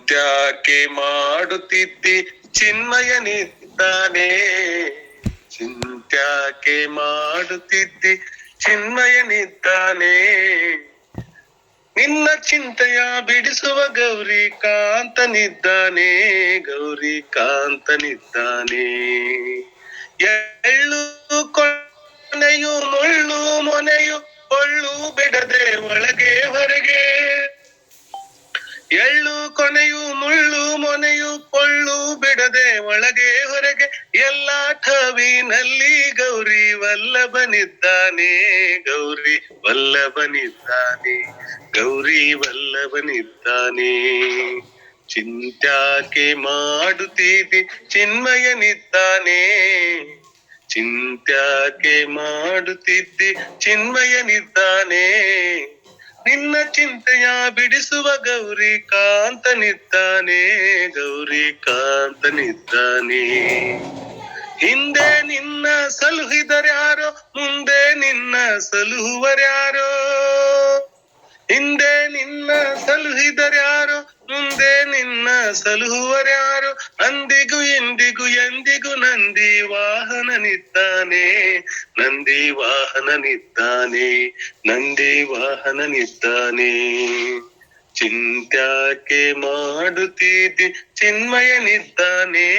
ಚಿಂತ್ಯಾಕೆ ಮಾಡುತ್ತಿದ್ದಿ ಚಿನ್ಮಯನಿದ್ದಾನೆ, ಚಿಂತ್ಯಾಕೆ ಮಾಡುತ್ತಿದ್ದಿ ಚಿನ್ಮಯನಿದ್ದಾನೆ. ನಿನ್ನ ಚಿಂತೆಯ ಬಿಡಿಸುವ ಗೌರಿ ಕಾಂತನಿದ್ದಾನೆ, ಗೌರಿ ಕಾಂತನಿದ್ದಾನೆ. ಎಳ್ಳು ಕೊನೆಯು ಮುಳ್ಳು ಮೊನೆಯು ಒಳ್ಳು ಬಿಡದೆ ಒಳಗೆ ಹೊರಗೆ, ಎಳ್ಳು ಕೊನೆಯು ಮುಳ್ಳು ಮೊನೆಯು ಕೊಳ್ಳು ಬಿಡದೆ ಒಳಗೆ ಹೊರಗೆ, ಎಲ್ಲ ಠವಿನಲ್ಲಿ ಗೌರಿ ವಲ್ಲಭನಿದ್ದಾನೆ, ಗೌರಿ ವಲ್ಲಭನಿದ್ದಾನೆ, ಗೌರಿ ವಲ್ಲಭನಿದ್ದಾನೆ. ಚಿಂತ್ಯಾಕೆ ಮಾಡುತ್ತೀದಿ ಚಿನ್ಮಯನಿದ್ದಾನೆ, ಚಿಂತ್ಯಾಕೆ ಮಾಡುತ್ತಿದ್ದಿ ಚಿನ್ಮಯನಿದ್ದಾನೆ. ನಿನ್ನ ಚಿಂತೆಯ ಬಿಡಿಸುವ ಗೌರಿ ಕಾಂತನಿದ್ದಾನೆ, ಗೌರಿ ಕಾಂತನಿದ್ದಾನೆ. ಹಿಂದೆ ನಿನ್ನ ಸಲುಹಿದರ್ಯಾರೋ ಮುಂದೆ ನಿನ್ನ ಸಲುಹುವರ್ಯಾರೋ, ಹಿಂದೆ ನಿನ್ನ ಸಲುಹಿದರ್ಯಾರೋ ಮುಂದೆ ನಿನ್ನ ಸಲುಹುವರ್ಯಾರೋ. ಅಂದಿಗೂ ಇಂದಿಗೂ ಎಂದಿಗೂ ನಂದಿ ವಾಹನನಿದ್ದಾನೆ, ನಂದಿ ವಾಹನನಿದ್ದಾನೆ, ನಂದಿ ವಾಹನನಿದ್ದಾನೆ. ಚಿಂತ್ಯಾಕೆ ಮಾಡುತ್ತೀದಿ ಚಿನ್ಮಯನಿದ್ದಾನೆ,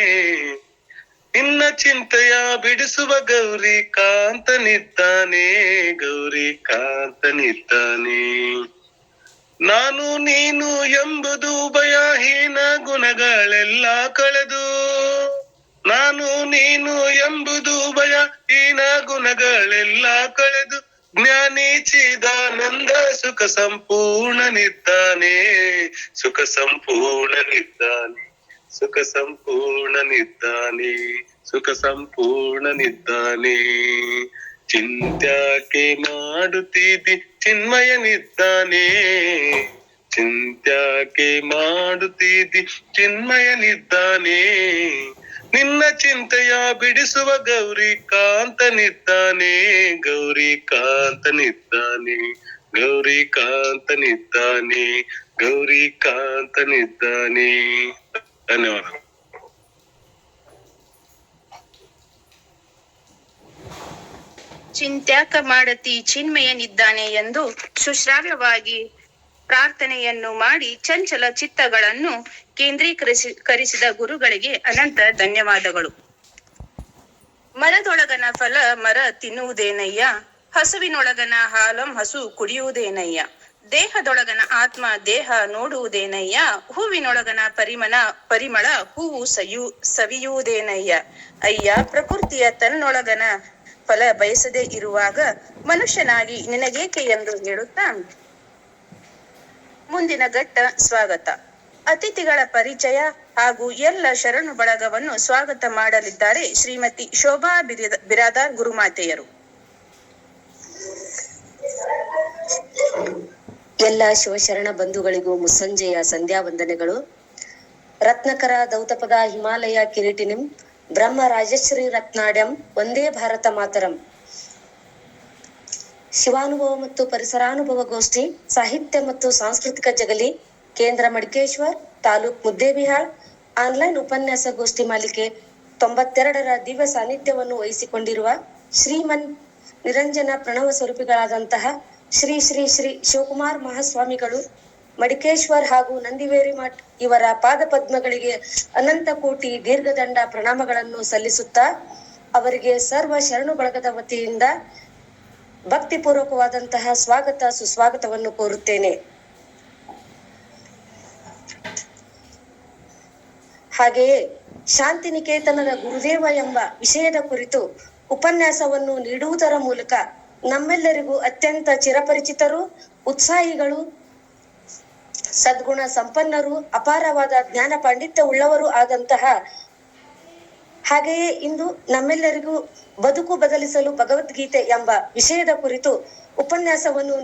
ನಿನ್ನ ಚಿಂತೆಯ ಬಿಡಿಸುವ ಗೌರಿ ಕಾಂತನಿದ್ದಾನೆ, ಗೌರಿ ಕಾಂತನಿದ್ದಾನೆ. ನಾನು ನೀನು ಎಂಬುದು ಭಯಹೀನ ಗುಣಗಳೆಲ್ಲ ಕಳೆದು, ನಾನು ನೀನು ಎಂಬುದು ಭಯಹೀನ ಗುಣಗಳೆಲ್ಲ ಕಳೆದು, ಜ್ಞಾನಿ ಚಿದಾನಂದ ಸುಖ ಸಂಪೂರ್ಣನಿದ್ದಾನೆ, ಸುಖ ಸಂಪೂರ್ಣನಿದ್ದಾನೆ, ಸುಖ ಸಂಪೂರ್ಣನಿದ್ದಾನೆ, ಸುಖ ಸಂಪೂರ್ಣನಿದ್ದಾನೆ. ಚಿಂತ್ಯಾಕೆ ಮಾಡುತ್ತೀದಿ ಚಿನ್ಮಯನಿದ್ದಾನೆ, ಚಿಂತ್ಯಾಕೆ ಮಾಡುತ್ತೀದಿ ಚಿನ್ಮಯನಿದ್ದಾನೆ. ನಿನ್ನ ಚಿಂತೆಯ ಬಿಡಿಸುವ ಗೌರಿ ಕಾಂತನಿದ್ದಾನೆ, ಗೌರಿ ಕಾಂತನಿದ್ದಾನೆ, ಗೌರಿ ಕಾಂತನಿದ್ದಾನೆ, ಗೌರಿ ಕಾಂತನಿದ್ದಾನೆ. ಧನ್ಯವಾದ. ಚಿಂತ್ಯಾಕ ಮಾಡತಿ ಚಿನ್ಮಯನಿದ್ದಾನೆ ಎಂದು ಸುಶ್ರಾವ್ಯವಾಗಿ ಪ್ರಾರ್ಥನೆಯನ್ನು ಮಾಡಿ ಚಂಚಲ ಚಿತ್ತಗಳನ್ನು ಕೇಂದ್ರೀಕರಿಸಿದ ಗುರುಗಳಿಗೆ ಅನಂತ ಧನ್ಯವಾದಗಳು. ಮರದೊಳಗನ ಫಲ ಮರ ತಿನ್ನುವುದೇನಯ್ಯ, ಹಸುವಿನೊಳಗನ ಹಾಲಂ ಹಸು ಕುಡಿಯುವುದೇನಯ್ಯ, ದೇಹದೊಳಗನ ಆತ್ಮ ದೇಹ ನೋಡುವುದೇನಯ್ಯ, ಹೂವಿನೊಳಗನ ಪರಿಮಳ ಹೂವು ಸವಿಯುವುದೇನಯ್ಯ. ಅಯ್ಯ, ಪ್ರಕೃತಿಯ ತನ್ನೊಳಗನ ಫಲ ಬಯಸದೇ ಇರುವಾಗ ಮನುಷ್ಯನಾಗಿ ನಿನಗೇಕೆ ಎಂದು ಹೇಳುತ್ತಾ ಮುಂದಿನ ಘಟ್ಟ ಸ್ವಾಗತ. ಅತಿಥಿಗಳ ಪರಿಚಯ ಹಾಗೂ ಎಲ್ಲ ಶರಣು ಬಳಗವನ್ನು ಸ್ವಾಗತ ಮಾಡಲಿದ್ದಾರೆ ಶ್ರೀಮತಿ ಶೋಭಾ ಬಿರಾದಾರ್ ಗುರುಮಾತೆಯರು. ಎಲ್ಲ ಶಿವಶರಣ ಬಂಧುಗಳಿಗೂ ಮುಸ್ಸಂಜೆಯ ಸಂಧ್ಯಾ ವಂದನೆಗಳು. ರತ್ನಕರ ದೌತಪದ ಹಿಮಾಲಯ ಕಿರೀಟಿನಿಂ ಬ್ರಹ್ಮ ರಾಜಶ್ರೀ ರತ್ನಾಡ್ಯಂ ಒಂದೇ ಭಾರತ ಮಾತರಂ. ಶಿವಾನುಭವ ಮತ್ತು ಪರಿಸರಾನುಭವ ಗೋಷ್ಠಿ ಸಾಹಿತ್ಯ ಮತ್ತು ಸಾಂಸ್ಕೃತಿಕ ಜಗಲಿ ಕೇಂದ್ರ ಮಡಿಕೇಶ್ವರ್ ತಾಲೂಕ್ ಮುದ್ದೇಬಿಹಾಳ್ ಆನ್ಲೈನ್ ಉಪನ್ಯಾಸ ಗೋಷ್ಠಿ ಮಾಲಿಕೆ 92ರ ದಿವ್ಯ ಸಾನ್ನಿಧ್ಯವನ್ನು ವಹಿಸಿಕೊಂಡಿರುವ ಶ್ರೀಮನ್ ನಿರಂಜನ ಪ್ರಣವ ಸ್ವರೂಪಿಗಳಾದಂತಹ ಶ್ರೀ ಶ್ರೀ ಶ್ರೀ ಶಿವಕುಮಾರ್ ಮಹಾಸ್ವಾಮಿಗಳು ಮಡಿಕೇಶ್ವರ್ ಹಾಗೂ ನಂದಿವೇರಿ ಮಠ್ ಇವರ ಪಾದ ಪದ್ಮಗಳಿಗೆ ಅನಂತ ಕೋಟಿ ದೀರ್ಘದಂಡ ಪ್ರಣಾಮಗಳನ್ನು ಸಲ್ಲಿಸುತ್ತಾ ಅವರಿಗೆ ಸರ್ವ ಶರಣು ಬಳಗದ ವತಿಯಿಂದ ಭಕ್ತಿಪೂರ್ವಕವಾದಂತಹ ಸ್ವಾಗತ ಸುಸ್ವಾಗತವನ್ನು ಕೋರುತ್ತೇನೆ. ಹಾಗೆಯೇ ಶಾಂತಿನಿಕೇತನದ ಗುರುದೇವ ಎಂಬ ವಿಷಯದ ಕುರಿತು ಉಪನ್ಯಾಸವನ್ನು ನೀಡುವುದರ ಮೂಲಕ ನಮ್ಮೆಲ್ಲರಿಗೂ ಅತ್ಯಂತ ಚಿರಪರಿಚಿತರು, ಉತ್ಸಾಹಿಗಳು, ಸದ್ಗುಣ ಸಂಪನ್ನರು, ಅಪಾರವಾದ ಜ್ಞಾನ ಪಾಂಡಿತ್ಯ ಉಳ್ಳವರು ಆದಂತಹ, ಹಾಗೆಯೇ ಇಂದು ನಮ್ಮೆಲ್ಲರಿಗೂ ಬದುಕು ಬದಲಿಸಲು ಭಗವದ್ಗೀತೆ ಎಂಬ ವಿಷಯದ ಕುರಿತು ಉಪನ್ಯಾಸವನ್ನು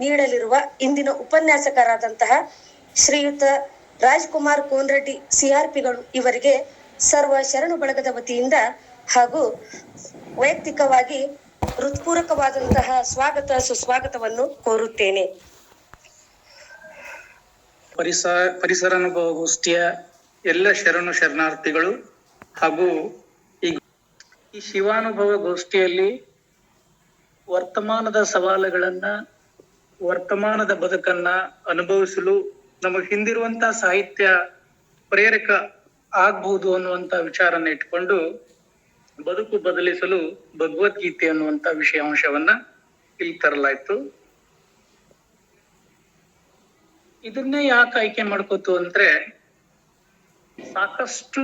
ನೀಡಲಿರುವ ಇಂದಿನ ಉಪನ್ಯಾಸಕರಾದಂತಹ ಶ್ರೀಯುತ ರಾಜ್ಕುಮಾರ್ ಕೋನ್ರೆಡ್ಡಿ ಸಿಆರ್ಪಿಗಳು ಇವರಿಗೆ ಸರ್ವ ಶರಣು ಬಳಗದ ವತಿಯಿಂದ ಹಾಗೂ ವೈಯಕ್ತಿಕವಾಗಿ ಹೃತ್ಪೂರ್ವಕವಾದಂತಹ ಸ್ವಾಗತ ಸುಸ್ವಾಗತವನ್ನು ಕೋರುತ್ತೇನೆ. ಪರಿಸರ ಅನುಭವಗೋಷ್ಠಿಯ ಎಲ್ಲ ಶರಣಾರ್ಥಿಗಳು ಹಾಗೂ ಈ ಶಿವಾನುಭವ ಗೋಷ್ಠಿಯಲ್ಲಿ ವರ್ತಮಾನದ ಸವಾಲುಗಳನ್ನ, ವರ್ತಮಾನದ ಬದುಕನ್ನ ಅನುಭವಿಸಲು ನಮಗೆ ಹಿಂದಿರುವಂತ ಸಾಹಿತ್ಯ ಪ್ರೇರಕ ಆಗ್ಬಹುದು ಅನ್ನುವಂತ ವಿಚಾರನ ಇಟ್ಕೊಂಡು ಬದುಕು ಬದಲಿಸಲು ಭಗವದ್ಗೀತೆ ಅನ್ನುವಂತ ವಿಷಯಾಂಶವನ್ನ ಇಲ್ಲಿ ತರಲಾಯ್ತು. ಇದನ್ನೇ ಯಾಕೆ ಆಯ್ಕೆ ಮಾಡ್ಕೋತು ಅಂದ್ರೆ, ಸಾಕಷ್ಟು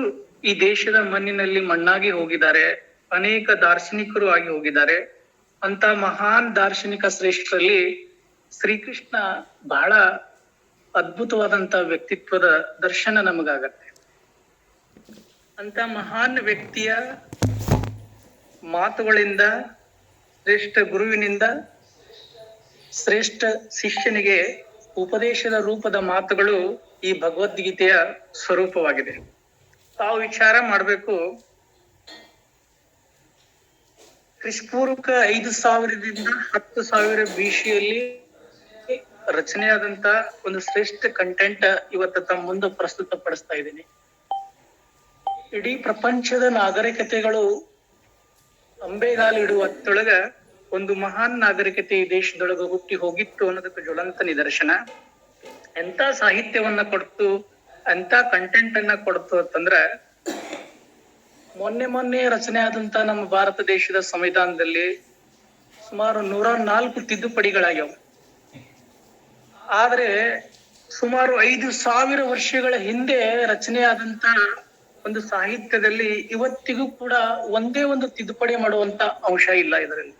ಈ ದೇಶದ ಮಣ್ಣಿನಲ್ಲಿ ಮಣ್ಣಾಗಿ ಹೋಗಿದ್ದಾರೆ, ಅನೇಕ ದಾರ್ಶನಿಕರು ಆಗಿ ಹೋಗಿದ್ದಾರೆ. ಅಂತ ಮಹಾನ್ ದಾರ್ಶನಿಕ ಶ್ರೇಷ್ಠರಲ್ಲಿ ಶ್ರೀಕೃಷ್ಣ ಬಹಳ ಅದ್ಭುತವಾದಂತ ವ್ಯಕ್ತಿತ್ವದ ದರ್ಶನ ನಮಗಾಗತ್ತೆ. ಅಂತ ಮಹಾನ್ ವ್ಯಕ್ತಿಯ ಮಾತುಗಳಿಂದ, ಶ್ರೇಷ್ಠ ಗುರುವಿನಿಂದ ಶ್ರೇಷ್ಠ ಶಿಷ್ಯನಿಗೆ ಉಪದೇಶದ ರೂಪದ ಮಾತುಗಳು ಈ ಭಗವದ್ಗೀತೆಯ ಸ್ವರೂಪವಾಗಿದೆ. ತಾವು ವಿಚಾರ ಮಾಡಬೇಕು, ಕ್ರಿಸ್ಪೂರ್ವಕ 5000ದಿಂದ 10,000 BC ರಚನೆಯಾದಂತ ಒಂದು ಶ್ರೇಷ್ಠ ಕಂಟೆಂಟ್ ಇವತ್ತು ತಮ್ಮ ಮುಂದೆ ಪ್ರಸ್ತುತ ಪಡಿಸ್ತಾ ಇದ್ದೀನಿ. ಇಡೀ ಪ್ರಪಂಚದ ನಾಗರಿಕತೆಗಳು ಅಂಬೆಗಾಲಿಡುವ ಹೊತ್ತೊಳಗ ಒಂದು ಮಹಾನ್ ನಾಗರಿಕತೆ ಈ ದೇಶದೊಳಗ ಹುಟ್ಟಿ ಹೋಗಿತ್ತು ಅನ್ನೋದಕ್ಕೆ ಜ್ವಲಂತ ನಿದರ್ಶನ. ಎಂತ ಸಾಹಿತ್ಯವನ್ನ ಕೊಡ್ತು, ಎಂತ ಕಂಟೆಂಟ್ ಅನ್ನ ಕೊಡ್ತು ಅಂತಂದ್ರ, ಮೊನ್ನೆ ರಚನೆ ಆದಂತ ನಮ್ಮ ಭಾರತ ದೇಶದ ಸಂವಿಧಾನದಲ್ಲಿ ಸುಮಾರು 104 ತಿದ್ದುಪಡಿಗಳಾಗ್ಯಾವ. ಆದ್ರೆ ಸುಮಾರು 5,000 ವರ್ಷಗಳ ಹಿಂದೆ ರಚನೆಯಾದಂತ ಒಂದು ಸಾಹಿತ್ಯದಲ್ಲಿ ಇವತ್ತಿಗೂ ಕೂಡ ಒಂದೇ ಒಂದು ತಿದ್ದುಪಡಿ ಮಾಡುವಂತ ಅಂಶ ಇಲ್ಲ ಇದರಲ್ಲಿ.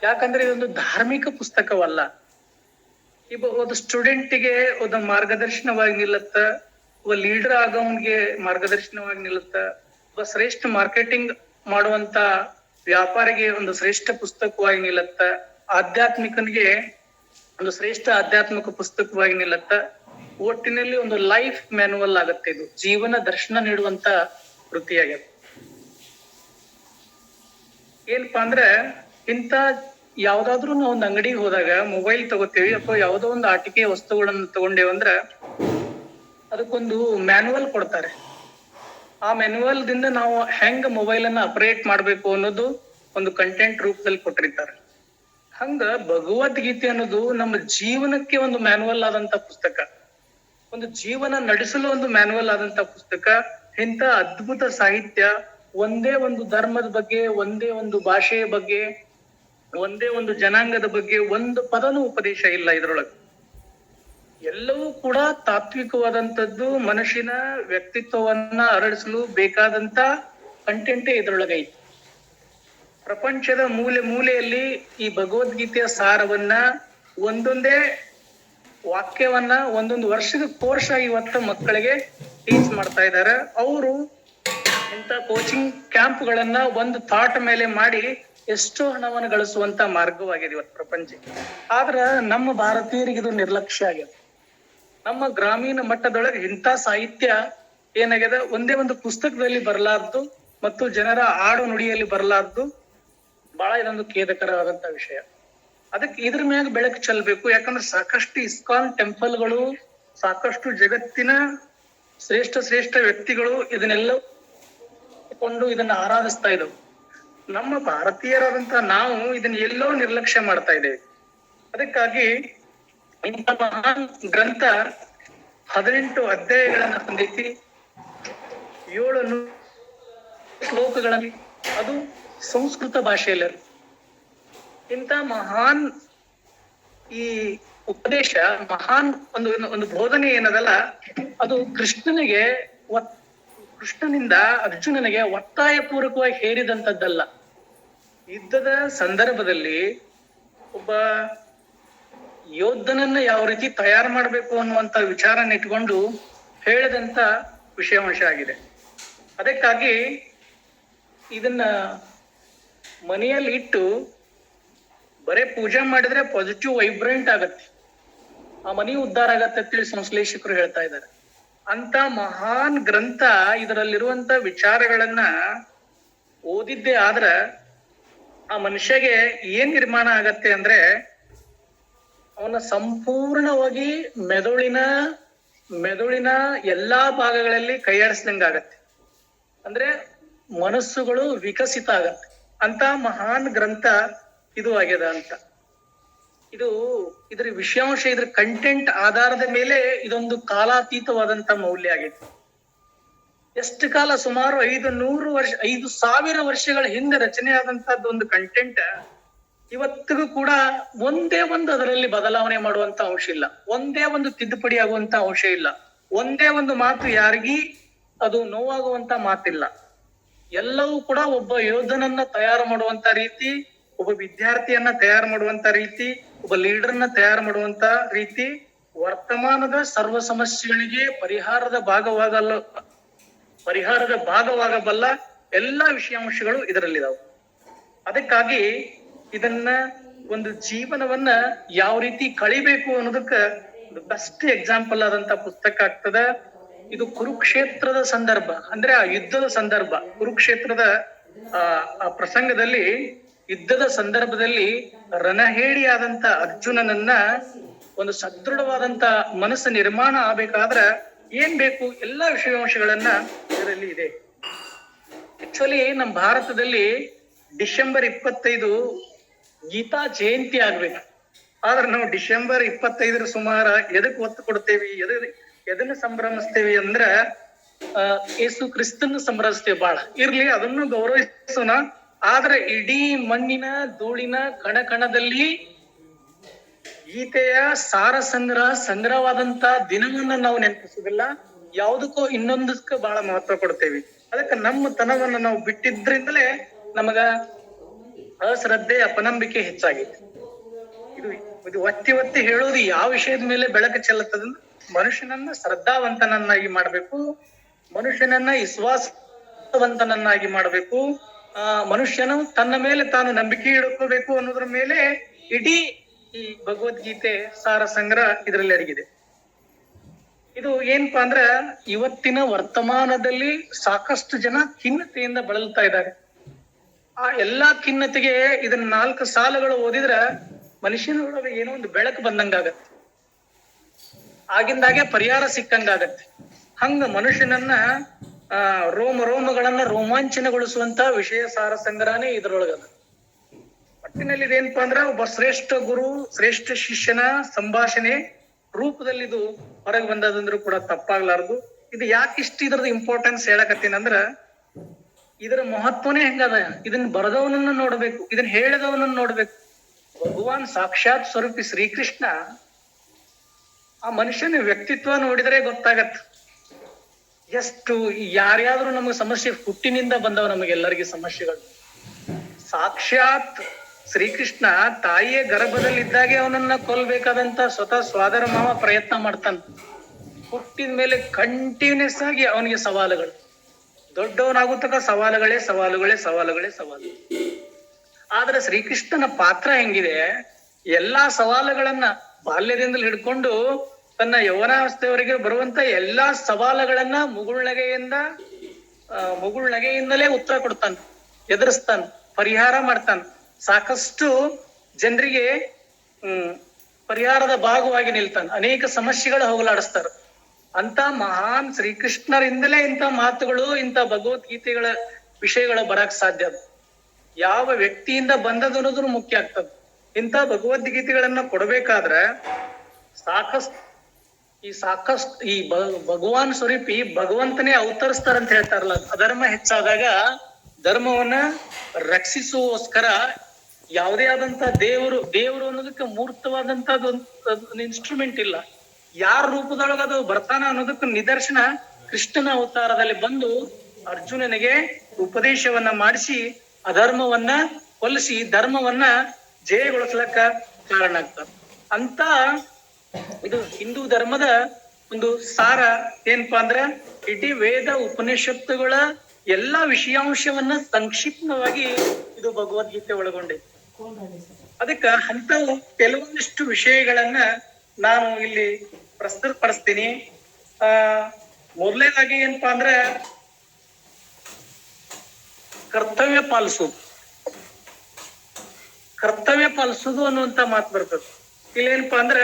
ಯಾಕಂದ್ರೆ ಇದೊಂದು ಧಾರ್ಮಿಕ ಪುಸ್ತಕವಲ್ಲ. ಒಂದು ಸ್ಟೂಡೆಂಟಿಗೆ ಒಂದು ಮಾರ್ಗದರ್ಶನವಾಗಿ ನಿಲ್ಲುತ್ತ, ಒಬ್ಬ ಲೀಡರ್ ಆಗೋನ್ಗೆ ಮಾರ್ಗದರ್ಶನವಾಗಿ ನಿಲ್ಲುತ್ತ, ಒಬ್ಬ ಶ್ರೇಷ್ಠ ಮಾರ್ಕೆಟಿಂಗ್ ಮಾಡುವಂತ ವ್ಯಾಪಾರಿಗೆ ಒಂದು ಶ್ರೇಷ್ಠ ಪುಸ್ತಕವಾಗಿ ನಿಲ್ಲುತ್ತ, ಆಧ್ಯಾತ್ಮಿಕನಿಗೆ ಒಂದು ಶ್ರೇಷ್ಠ ಆಧ್ಯಾತ್ಮಿಕ ಪುಸ್ತಕವಾಗಿ ನಿಲ್ಲುತ್ತ. ಒಟ್ಟಿನಲ್ಲಿ ಒಂದು ಲೈಫ್ ಮ್ಯಾನುವಲ್ ಆಗತ್ತೆ. ಇದು ಜೀವನ ದರ್ಶನ ನೀಡುವಂತ ಕೃತಿಯಾಗಿದೆ. ಏನಪ್ಪಾ ಅಂದ್ರೆ, ಇಂತ ಯಾವ್ದಾದ್ರು ನಾವು ಒಂದು ಅಂಗಡಿಗೆ ಹೋದಾಗ ಮೊಬೈಲ್ ತಗೋತೀವಿ ಅಥವಾ ಯಾವ್ದೋ ಒಂದು ಆಟಿಕೆ ವಸ್ತುಗಳನ್ನ ತಗೊಂಡೇವಂದ್ರ ಅದಕ್ಕೊಂದು ಮ್ಯಾನುವಲ್ ಕೊಡ್ತಾರೆ. ಆ ಮ್ಯಾನುವಲ್ ದಿಂದ ನಾವು ಹೆಂಗ ಮೊಬೈಲ್ ಅನ್ನ ಆಪರೇಟ್ ಮಾಡ್ಬೇಕು ಅನ್ನೋದು ಒಂದು ಕಂಟೆಂಟ್ ರೂಪದಲ್ಲಿ ಕೊಟ್ಟಿರ್ತಾರೆ. ಹಂಗ ಭಗವದ್ಗೀತೆ ಅನ್ನೋದು ನಮ್ಮ ಜೀವನಕ್ಕೆ ಒಂದು ಮ್ಯಾನುವಲ್ ಆದಂತ ಪುಸ್ತಕ, ಒಂದು ಜೀವನ ನಡೆಸಲು ಒಂದು ಮ್ಯಾನುವಲ್ ಆದಂತ ಪುಸ್ತಕ. ಇಂಥ ಅದ್ಭುತ ಸಾಹಿತ್ಯ ಒಂದೇ ಒಂದು ಧರ್ಮದ ಬಗ್ಗೆ, ಒಂದೇ ಒಂದು ಭಾಷೆಯ ಬಗ್ಗೆ, ಒಂದೇ ಒಂದು ಜನಾಂಗದ ಬಗ್ಗೆ ಒಂದು ಪದನೂ ಉಪದೇಶ ಇಲ್ಲ ಇದ್ರೊಳಗೆ. ಎಲ್ಲವೂ ಕೂಡ ತಾತ್ವಿಕವಾದಂಥದ್ದು, ಮನುಷ್ಯನ ವ್ಯಕ್ತಿತ್ವವನ್ನ ಅರಳಿಸಲು ಬೇಕಾದಂತ ಕಂಟೆಂಟೇ ಇದ್ರೊಳಗೈತಿ. ಪ್ರಪಂಚದ ಮೂಲೆ ಮೂಲೆಯಲ್ಲಿ ಈ ಭಗವದ್ಗೀತೆಯ ಸಾರವನ್ನ, ಒಂದೊಂದೇ ವಾಕ್ಯವನ್ನ ಒಂದೊಂದು ವರ್ಷದ ಕೋರ್ಸ್ ಆಗಿ ಇವತ್ತ ಮಕ್ಕಳಿಗೆ ಟೀಚ್ ಮಾಡ್ತಾ ಇದ್ದಾರೆ. ಅವರು ಇಂಥ ಕೋಚಿಂಗ್ ಕ್ಯಾಂಪ್ಗಳನ್ನ ಒಂದು ಥಾಟ್ ಮೇಲೆ ಮಾಡಿ ಎಷ್ಟೋ ಹಣವನ್ನು ಗಳಿಸುವಂತ ಮಾರ್ಗವಾಗಿದೆ ಇವತ್ತು ಪ್ರಪಂಚಕ್ಕೆ. ಆದ್ರ ನಮ್ಮ ಭಾರತೀಯರಿಗೆ ಇದು ನಿರ್ಲಕ್ಷ್ಯ ಆಗಿದೆ. ನಮ್ಮ ಗ್ರಾಮೀಣ ಮಟ್ಟದೊಳಗೆ ಇಂಥ ಸಾಹಿತ್ಯ ಏನಾಗ್ಯದ, ಒಂದೇ ಒಂದು ಪುಸ್ತಕದಲ್ಲಿ ಬರಲಾರ್ದು ಮತ್ತು ಜನರ ಆಡು ನುಡಿಯಲ್ಲಿ ಬರಲಾರ್ದು. ಬಹಳ ಇದೊಂದು ಖೇದಕರವಾದಂತ ವಿಷಯ. ಅದಕ್ಕೆ ಇದ್ರ ಮ್ಯಾಗ ಬೆಳಕು ಚೆಲ್ಬೇಕು. ಯಾಕಂದ್ರೆ ಸಾಕಷ್ಟು ಇಸ್ಕಾನ್ ಟೆಂಪಲ್ಗಳು, ಸಾಕಷ್ಟು ಜಗತ್ತಿನ ಶ್ರೇಷ್ಠ ವ್ಯಕ್ತಿಗಳು ಇದನ್ನೆಲ್ಲ ಕೊಂಡು ಇದನ್ನ ಆರಾಧಿಸ್ತಾ ಇದ್ದವು. ನಮ್ಮ ಭಾರತೀಯರಾದಂತ ನಾವು ಇದನ್ನ ಎಲ್ಲೋ ನಿರ್ಲಕ್ಷ್ಯ ಮಾಡ್ತಾ ಇದ್ದೇವೆ. ಅದಕ್ಕಾಗಿ ಇಂಥ ಮಹಾನ್ ಗ್ರಂಥ 18 ಅಧ್ಯಾಯಗಳನ್ನ ಹೊಂದೈತಿ, 7 ಶ್ಲೋಕಗಳಲ್ಲಿ, ಅದು ಸಂಸ್ಕೃತ ಭಾಷೆಯಲ್ಲಿ. ಇಂಥ ಮಹಾನ್ ಈ ಉಪದೇಶ, ಮಹಾನ್ ಒಂದು ಬೋಧನೆ ಏನದಲ್ಲ, ಅದು ಕೃಷ್ಣನಿಂದ ಅರ್ಜುನನಿಗೆ ಒತ್ತಾಯ ಪೂರ್ವಕವಾಗಿ ಹೇರಿದಂತದ್ದಲ್ಲ. ಯುದ್ಧದ ಸಂದರ್ಭದಲ್ಲಿ ಒಬ್ಬ ಯೋಧನನ್ನ ಯಾವ ರೀತಿ ತಯಾರು ಮಾಡ್ಬೇಕು ಅನ್ನುವಂತ ವಿಚಾರನ ಇಟ್ಕೊಂಡು ಹೇಳಿದಂತ ವಿಷಯಾಂಶ ಆಗಿದೆ. ಅದಕ್ಕಾಗಿ ಇದನ್ನ ಮನೆಯಲ್ಲಿ ಇಟ್ಟು ಬರೇ ಪೂಜೆ ಮಾಡಿದ್ರೆ ಪಾಸಿಟಿವ್ ವೈಬ್ರೆಂಟ್ ಆಗತ್ತೆ, ಆ ಮನಿ ಉದ್ಧಾರ ಆಗತ್ತೆ ಅಂತೇಳಿ ಸಂಶ್ಲೇಷಕರು ಹೇಳ್ತಾ ಇದ್ದಾರೆ. ಅಂತ ಮಹಾನ್ ಗ್ರಂಥ, ಇದರಲ್ಲಿರುವಂತ ವಿಚಾರಗಳನ್ನ ಓದಿದ್ದೇ ಆದ್ರ ಆ ಮನುಷ್ಯಗೆ ಏನ್ ನಿರ್ಮಾಣ ಆಗತ್ತೆ ಅಂದ್ರೆ, ಅವನ ಸಂಪೂರ್ಣವಾಗಿ ಮೆದುಳಿನ ಎಲ್ಲಾ ಭಾಗಗಳಲ್ಲಿ ಕೈಯಾಡಿಸ್ದಂಗಾಗತ್ತೆ. ಅಂದ್ರೆ ಮನಸ್ಸುಗಳು ವಿಕಸಿತ ಆಗತ್ತೆ ಅಂತ ಮಹಾನ್ ಗ್ರಂಥ ಇದು ಆಗ್ಯದ ಅಂತ. ಇದ್ರ ವಿಷಯಾಂಶ, ಇದ್ರ ಕಂಟೆಂಟ್ ಆಧಾರದ ಮೇಲೆ ಇದೊಂದು ಕಾಲಾತೀತವಾದಂತ ಮೌಲ್ಯ ಆಗೈತಿ. ಎಷ್ಟು ಕಾಲ, ಸುಮಾರು 5,000 ವರ್ಷಗಳ ಹಿಂದೆ ರಚನೆ ಆದಂತದ್ದು ಒಂದು ಕಂಟೆಂಟ್ ಇವತ್ತಿಗೂ ಕೂಡ ಒಂದೇ ಒಂದು ಅದರಲ್ಲಿ ಬದಲಾವಣೆ ಮಾಡುವಂತ ಅಂಶ ಇಲ್ಲ, ಒಂದೇ ಒಂದು ತಿದ್ದುಪಡಿ ಆಗುವಂತ ಅಂಶ ಇಲ್ಲ, ಒಂದೇ ಒಂದು ಮಾತು ಯಾರಿಗೀ ಅದು ನೋವಾಗುವಂತ ಮಾತಿಲ್ಲ. ಎಲ್ಲವೂ ಕೂಡ ಒಬ್ಬ ಯೋಧನನ್ನ ತಯಾರು ಮಾಡುವಂತ ರೀತಿ, ಒಬ್ಬ ವಿದ್ಯಾರ್ಥಿಯನ್ನ ತಯಾರು ಮಾಡುವಂತ ರೀತಿ, ಒಬ್ಬ ಲೀಡರ್ನ ತಯಾರು ಮಾಡುವಂತ ರೀತಿ, ವರ್ತಮಾನದ ಸರ್ವ ಸಮಸ್ಯೆಗಳಿಗೆ ಪರಿಹಾರದ ಭಾಗವಾಗಬಲ್ಲ ಎಲ್ಲಾ ವಿಷಯಾಂಶಗಳು ಇದರಲ್ಲಿದಾವೆ. ಅದಕ್ಕಾಗಿ ಇದನ್ನ ಒಂದು ಜೀವನವನ್ನ ಯಾವ ರೀತಿ ಕಳಿಬೇಕು ಅನ್ನೋದಕ್ಕ ಬೆಸ್ಟ್ ಎಕ್ಸಾಂಪಲ್ ಆದಂತ ಪುಸ್ತಕ ಆಗ್ತದ ಇದು. ಕುರುಕ್ಷೇತ್ರದ ಸಂದರ್ಭ ಅಂದ್ರೆ ಆ ಯುದ್ಧದ ಸಂದರ್ಭ, ಕುರುಕ್ಷೇತ್ರದ ಆ ಪ್ರಸಂಗದಲ್ಲಿ, ಯುದ್ಧದ ಸಂದರ್ಭದಲ್ಲಿ ರಣಹೇಡಿಯಾದಂತ ಅರ್ಜುನನನ್ನ ಒಂದು ಸದೃಢವಾದಂತ ಮನಸ್ಸು ನಿರ್ಮಾಣ ಆಗ್ಬೇಕಾದ್ರ ಏನ್ ಬೇಕು, ಎಲ್ಲಾ ವಿಷಯಾಂಶಗಳನ್ನ ಇದರಲ್ಲಿ ಇದೆ. ಆಕ್ಚುಲಿ ನಮ್ಮ ಭಾರತದಲ್ಲಿ ಡಿಸೆಂಬರ್ 25 ಗೀತಾ ಜಯಂತಿ ಆಗ್ಬೇಕು. ಆದ್ರೆ ನಾವು ಡಿಸೆಂಬರ್ 25 ಸುಮಾರ ಎದಕ್ ಒತ್ತು ಕೊಡ್ತೇವಿ, ಎದನ್ನ ಸಂಭ್ರಮಿಸ್ತೇವಿ ಅಂದ್ರ ಯೇಸು ಕ್ರಿಸ್ತನ ಸಂಭ್ರಮಿಸ್ತೇವೆ ಬಾಳ. ಇರ್ಲಿ, ಅದನ್ನು ಗೌರವಿಸೋಣ. ಆದ್ರೆ ಇಡೀ ಮಣ್ಣಿನ ಧೂಳಿನ ಕಣಕಣದಲ್ಲಿ ಗೀತೆಯ ಸಂಗ್ರಹವಾದಂತ ದಿನವನ್ನ ನಾವು ನೆನಪಿಸುದಿಲ್ಲ, ಯಾವುದಕ್ಕೋ ಇನ್ನೊಂದಕ್ಕ ಬಹಳ ಮಹತ್ವ ಕೊಡ್ತೇವಿ. ಅದಕ್ಕೆ ನಮ್ಮ ತನವನ್ನ ನಾವು ಬಿಟ್ಟಿದ್ರಿಂದಲೇ ನಮಗ ಅಶ್ರದ್ಧೆ, ಅಪನಂಬಿಕೆ ಹೆಚ್ಚಾಗಿದೆ. ಇದು ಒತ್ತಿ ಹೇಳೋದು ಯಾವ ವಿಷಯದ ಮೇಲೆ ಬೆಳಕು ಚೆಲ್ಲುತ್ತದಂದ್ರೆ ಮನುಷ್ಯನನ್ನ ಶ್ರದ್ಧಾವಂತನನ್ನಾಗಿ ಮಾಡ್ಬೇಕು, ಮನುಷ್ಯನನ್ನ ವಿಶ್ವಾಸವಂತನನ್ನಾಗಿ ಮಾಡ್ಬೇಕು, ಮನುಷ್ಯನು ತನ್ನ ಮೇಲೆ ತಾನು ನಂಬಿಕೆ ಇಡ್ಕೋಬೇಕು ಅನ್ನೋದ್ರ ಮೇಲೆ ಇಡೀ ಈ ಭಗವದ್ಗೀತೆ ಸಾರ ಸಂಗ್ರಹ ಇದರಲ್ಲಿ ಅಡಗಿದೆ. ಇದು ಏನಪ್ಪಾ ಅಂದ್ರ ಇವತ್ತಿನ ವರ್ತಮಾನದಲ್ಲಿ ಸಾಕಷ್ಟು ಜನ ಖಿನ್ನತೆಯಿಂದ ಬಳಲ್ತಾ ಇದ್ದಾರೆ. ಆ ಎಲ್ಲಾ ಖಿನ್ನತೆಗೆ ಇದನ್ನ 4 ಸಾಲುಗಳು ಓದಿದ್ರ ಮನುಷ್ಯನೊಳಗೆ ಏನೋ ಒಂದು ಬೆಳಕು ಬಂದಂಗಾಗತ್ತೆ, ಆಗಿಂದಾಗೆ ಪರಿಹಾರ ಸಿಕ್ಕಂಗಾಗತ್ತೆ. ಹಂಗ ಮನುಷ್ಯನನ್ನ ರೋಮಗಳನ್ನ ರೋಮಾಂಚನಗೊಳಿಸುವಂತ ವಿಷಯ ಸಾರ ಸಂಗ್ರಹನೇ ಇದ್ರೊಳಗದ. ಒಟ್ಟಿನಲ್ಲಿ ಇದೇನಪ್ಪಾ ಅಂದ್ರ ಒಬ್ಬ ಶ್ರೇಷ್ಠ ಗುರು, ಶ್ರೇಷ್ಠ ಶಿಷ್ಯನ ಸಂಭಾಷಣೆ ರೂಪದಲ್ಲಿ ಇದು ಹೊರಗೆ ಬಂದದಂದ್ರೂ ಕೂಡ ತಪ್ಪಾಗ್ಲಾರ್ದು. ಇದು ಯಾಕಿಷ್ಟು ಇದ್ರದ್ದು ಇಂಪಾರ್ಟೆನ್ಸ್ ಹೇಳಕತ್ತೀನಂದ್ರ ಇದರ ಮಹತ್ವನೇ ಹೆಂಗದ, ಇದನ್ನ ಬರೆದವನನ್ನ ನೋಡ್ಬೇಕು, ಇದನ್ನ ಹೇಳಿದವನನ್ನ ನೋಡ್ಬೇಕು. ಭಗವಾನ್ ಸಾಕ್ಷಾತ್ ಸ್ವರೂಪಿ ಶ್ರೀಕೃಷ್ಣ ಆ ಮನುಷ್ಯನ ವ್ಯಕ್ತಿತ್ವ ನೋಡಿದ್ರೆ ಗೊತ್ತಾಗತ್ತ ಎಷ್ಟು ಯಾರ್ಯಾದ್ರೂ ನಮಗೆ ಸಮಸ್ಯೆ ಹುಟ್ಟಿನಿಂದ ಬಂದವ, ನಮಗೆಲ್ಲರಿಗೆ ಸಮಸ್ಯೆಗಳು. ಸಾಕ್ಷಾತ್ ಶ್ರೀಕೃಷ್ಣ ತಾಯಿಯ ಗರ್ಭದಲ್ಲಿದ್ದಾಗೆ ಅವನನ್ನ ಕೊಲ್ಬೇಕಾದಂತ ಸ್ವತಃ ಸ್ವಾದರ ಮಾವ ಪ್ರಯತ್ನ ಮಾಡ್ತಾನ. ಹುಟ್ಟಿದ ಮೇಲೆ ಕಂಟಿನ್ಯೂಸ್ ಆಗಿ ಅವನಿಗೆ ಸವಾಲುಗಳು, ದೊಡ್ಡವನಾಗುತ್ತಕ ಸವಾಲುಗಳೇ. ಆದ್ರೆ ಶ್ರೀಕೃಷ್ಣನ ಪಾತ್ರ ಹೆಂಗಿದೆ, ಎಲ್ಲಾ ಸವಾಲುಗಳನ್ನ ಬಾಲ್ಯದಿಂದಲೇ ಹಿಡ್ಕೊಂಡು ತನ್ನ ಯೌವನಾವಸ್ಥೆಯವರೆಗೆ ಬರುವಂತ ಎಲ್ಲಾ ಸವಾಲುಗಳನ್ನ ಮುಗುಳ್ನಗೆಯಿಂದಲೇ ಉತ್ತರ ಕೊಡ್ತಾನ, ಎದುರಿಸ್ತಾನ, ಪರಿಹಾರ ಮಾಡ್ತಾನ. ಸಾಕಷ್ಟು ಜನರಿಗೆ ಪರಿಹಾರದ ಭಾಗವಾಗಿ ನಿಲ್ತಾನ, ಅನೇಕ ಸಮಸ್ಯೆಗಳು ಹೋಗಲಾಡಿಸ್ತಾರ. ಅಂತ ಮಹಾನ್ ಶ್ರೀಕೃಷ್ಣರಿಂದಲೇ ಇಂಥ ಮಾತುಗಳು, ಇಂಥ ಭಗವದ್ಗೀತೆಗಳ ವಿಷಯಗಳು ಬರಕ್ ಸಾಧ್ಯ. ಯಾವ ವ್ಯಕ್ತಿಯಿಂದ ಬಂದದ ಅನ್ನೋದು ಮುಖ್ಯ ಆಗ್ತದೆ. ಇಂಥ ಭಗವದ್ಗೀತೆಗಳನ್ನ ಕೊಡ್ಬೇಕಾದ್ರೆ ಸಾಕಷ್ಟು ಈ ಭಗವಾನ್ ಸ್ವರೂಪಿ ಭಗವಂತನೇ ಅವತರಿಸ್ತಾರಂತ ಹೇಳ್ತಾರಲ್ಲ. ಅಧರ್ಮ ಹೆಚ್ಚಾದಾಗ ಧರ್ಮವನ್ನ ರಕ್ಷಿಸುವೋಸ್ಕರ ಯಾವುದೇ ಆದಂತ ದೇವರು ಅನ್ನೋದಕ್ಕೆ ಮೂರ್ತವಾದಂತದ್ದು ಒಂದು ಇನ್ಸ್ಟ್ರೂಮೆಂಟ್ ಇಲ್ಲ. ಯಾರ ರೂಪದೊಳಗ ಅದು ಬರ್ತಾನ ಅನ್ನೋದಕ್ಕೆ ನಿದರ್ಶನ ಕೃಷ್ಣನ ಅವತಾರದಲ್ಲಿ ಬಂದು ಅರ್ಜುನನಿಗೆ ಉಪದೇಶವನ್ನ ಮಾಡಿಸಿ ಅಧರ್ಮವನ್ನ ಕೊಲ್ಲಿಸಿ ಧರ್ಮವನ್ನ ಜಯಗೊಳಿಸ್ಲಕ್ಕ ಕಾರಣ ಆಗ್ತದೆ. ಅಂತ ಇದು ಹಿಂದೂ ಧರ್ಮದ ಒಂದು ಸಾರ ಏನಪ್ಪಾ ಅಂದ್ರ ಇಡೀ ವೇದ ಉಪನಿಷತ್ತುಗಳ ಎಲ್ಲಾ ವಿಷಯಾಂಶವನ್ನ ಸಂಕ್ಷಿಪ್ತವಾಗಿ ಇದು ಭಗವದ್ಗೀತೆ ಒಳಗೊಂಡೈತಿ. ಅದಕ್ಕ ಅಂತ ಕೆಲವೊಂದಿಷ್ಟು ವಿಷಯಗಳನ್ನ ನಾನು ಇಲ್ಲಿ ಪ್ರಸ್ತುತಪಡಿಸ್ತೀನಿ. ಮೊದಲನೇದಾಗಿ ಏನಪ್ಪಾ ಅಂದ್ರೆ ಕರ್ತವ್ಯ ಪಾಲಿಸೋದು ಅನ್ನುವಂತ ಮಾತು ಬರ್ತದೆ. ಇಲ್ಲೇನಪ್ಪಾ ಅಂದ್ರ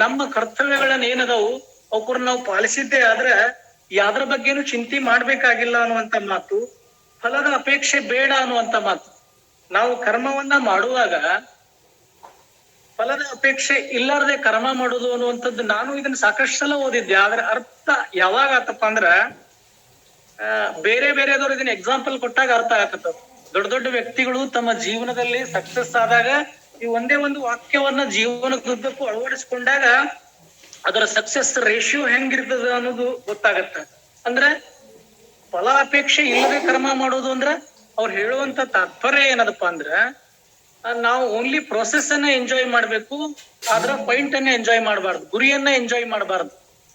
ನಮ್ಮ ಕರ್ತವ್ಯಗಳನ್ನ ಏನದಾವು ಅವ್ರ ನಾವು ಪಾಲಿಸಿದ್ದೆ ಆದ್ರ ಯಾವ್ದ್ರ ಬಗ್ಗೆನು ಚಿಂತೆ ಮಾಡ್ಬೇಕಾಗಿಲ್ಲ ಅನ್ನುವಂತ ಮಾತು, ಫಲದ ಅಪೇಕ್ಷೆ ಬೇಡ ಅನ್ನುವಂತ ಮಾತು. ನಾವು ಕರ್ಮವನ್ನ ಮಾಡುವಾಗ ಫಲದ ಅಪೇಕ್ಷೆ ಇಲ್ಲಾರ್ದೆ ಕರ್ಮ ಮಾಡುದು ಅನ್ನುವಂಥದ್ದು ನಾನು ಇದನ್ನ ಸಾಕಷ್ಟು ಸಲ ಓದಿದ್ದೆ. ಆದ್ರೆ ಅರ್ಥ ಯಾವಾಗ ಆತಪ್ಪ ಅಂದ್ರ ಬೇರೆ ಬೇರೆದವ್ರು ಇದನ್ನ ಎಕ್ಸಾಂಪಲ್ ಕೊಟ್ಟಾಗ ಅರ್ಥ ಆಗತ್ತ. ದೊಡ್ಡ ದೊಡ್ಡ ವ್ಯಕ್ತಿಗಳು ತಮ್ಮ ಜೀವನದಲ್ಲಿ ಸಕ್ಸಸ್ ಆದಾಗ ಈ ಒಂದೇ ಒಂದು ವಾಕ್ಯವನ್ನ ಜೀವನದುದ್ದಕ್ಕೂ ಅಳವಡಿಸ್ಕೊಂಡಾಗ ಅದರ ಸಕ್ಸಸ್ ರೇಷಿಯೋ ಹೆಂಗಿರ್ತದ ಅನ್ನೋದು ಗೊತ್ತಾಗತ್ತ. ಅಂದ್ರೆ ಫಲ ಅಪೇಕ್ಷೆ ಇಲ್ಲದೆ ಕರ್ಮ ಮಾಡೋದು ಅಂದ್ರ ಅವ್ರು ಹೇಳುವಂತ ತಾತ್ಪರ್ಯ ಏನದಪ್ಪ ಅಂದ್ರ ನಾವು ಓನ್ಲಿ ಪ್ರೊಸೆಸ್ ಅನ್ನ ಎಂಜಾಯ್ ಮಾಡ್ಬೇಕು, ಆದ್ರ ಪಾಯಿಂಟ್ ಅನ್ನ ಎಂಜಾಯ್ ಮಾಡಬಾರ್ದು, ಗುರಿಯನ್ನ ಎಂಜಾಯ್ ಮಾಡಬಾರ್ದು.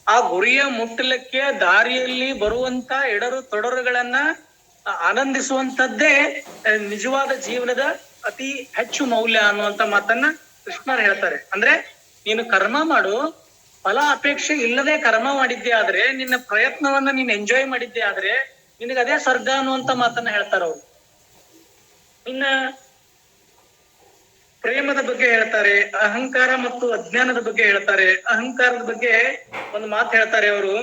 ಆ ಗುರಿಯ ಮುಟ್ಟಲಿಕ್ಕೆ ದಾರಿಯಲ್ಲಿ ಬರುವಂತ ಎಡರು ತೊಡರುಗಳನ್ನ ಆನಂದಿಸುವಂತದ್ದೇ ನಿಜವಾದ ಜೀವನದ ಅತಿ ಹೆಚ್ಚು ಮೌಲ್ಯ ಅನ್ನುವಂತ ಮಾತನ್ನ ಕೃಷ್ಣರು ಹೇಳ್ತಾರೆ. ಅಂದ್ರೆ ನೀನು ಕರ್ಮ ಮಾಡು, ಫಲ ಅಪೇಕ್ಷೆ ಇಲ್ಲದೆ ಕರ್ಮ ಮಾಡಿದ್ದೆ ಆದ್ರೆ, ನಿನ್ನ ಪ್ರಯತ್ನವನ್ನ ನೀನ್ ಎಂಜಾಯ್ ಮಾಡಿದ್ದೆ ಆದ್ರೆ ನಿನಗೆ ಅದೇ ಸ್ವರ್ಗ ಅನ್ನುವಂತ ಮಾತನ್ನ ಹೇಳ್ತಾರ ಅವ್ರು. ಇನ್ನ ಪ್ರೇಮದ ಬಗ್ಗೆ ಹೇಳ್ತಾರೆ, ಅಹಂಕಾರ ಮತ್ತು ಅಜ್ಞಾನದ ಬಗ್ಗೆ ಹೇಳ್ತಾರೆ. ಅಹಂಕಾರದ ಬಗ್ಗೆ ಒಂದು ಮಾತು ಹೇಳ್ತಾರೆ ಅವರು,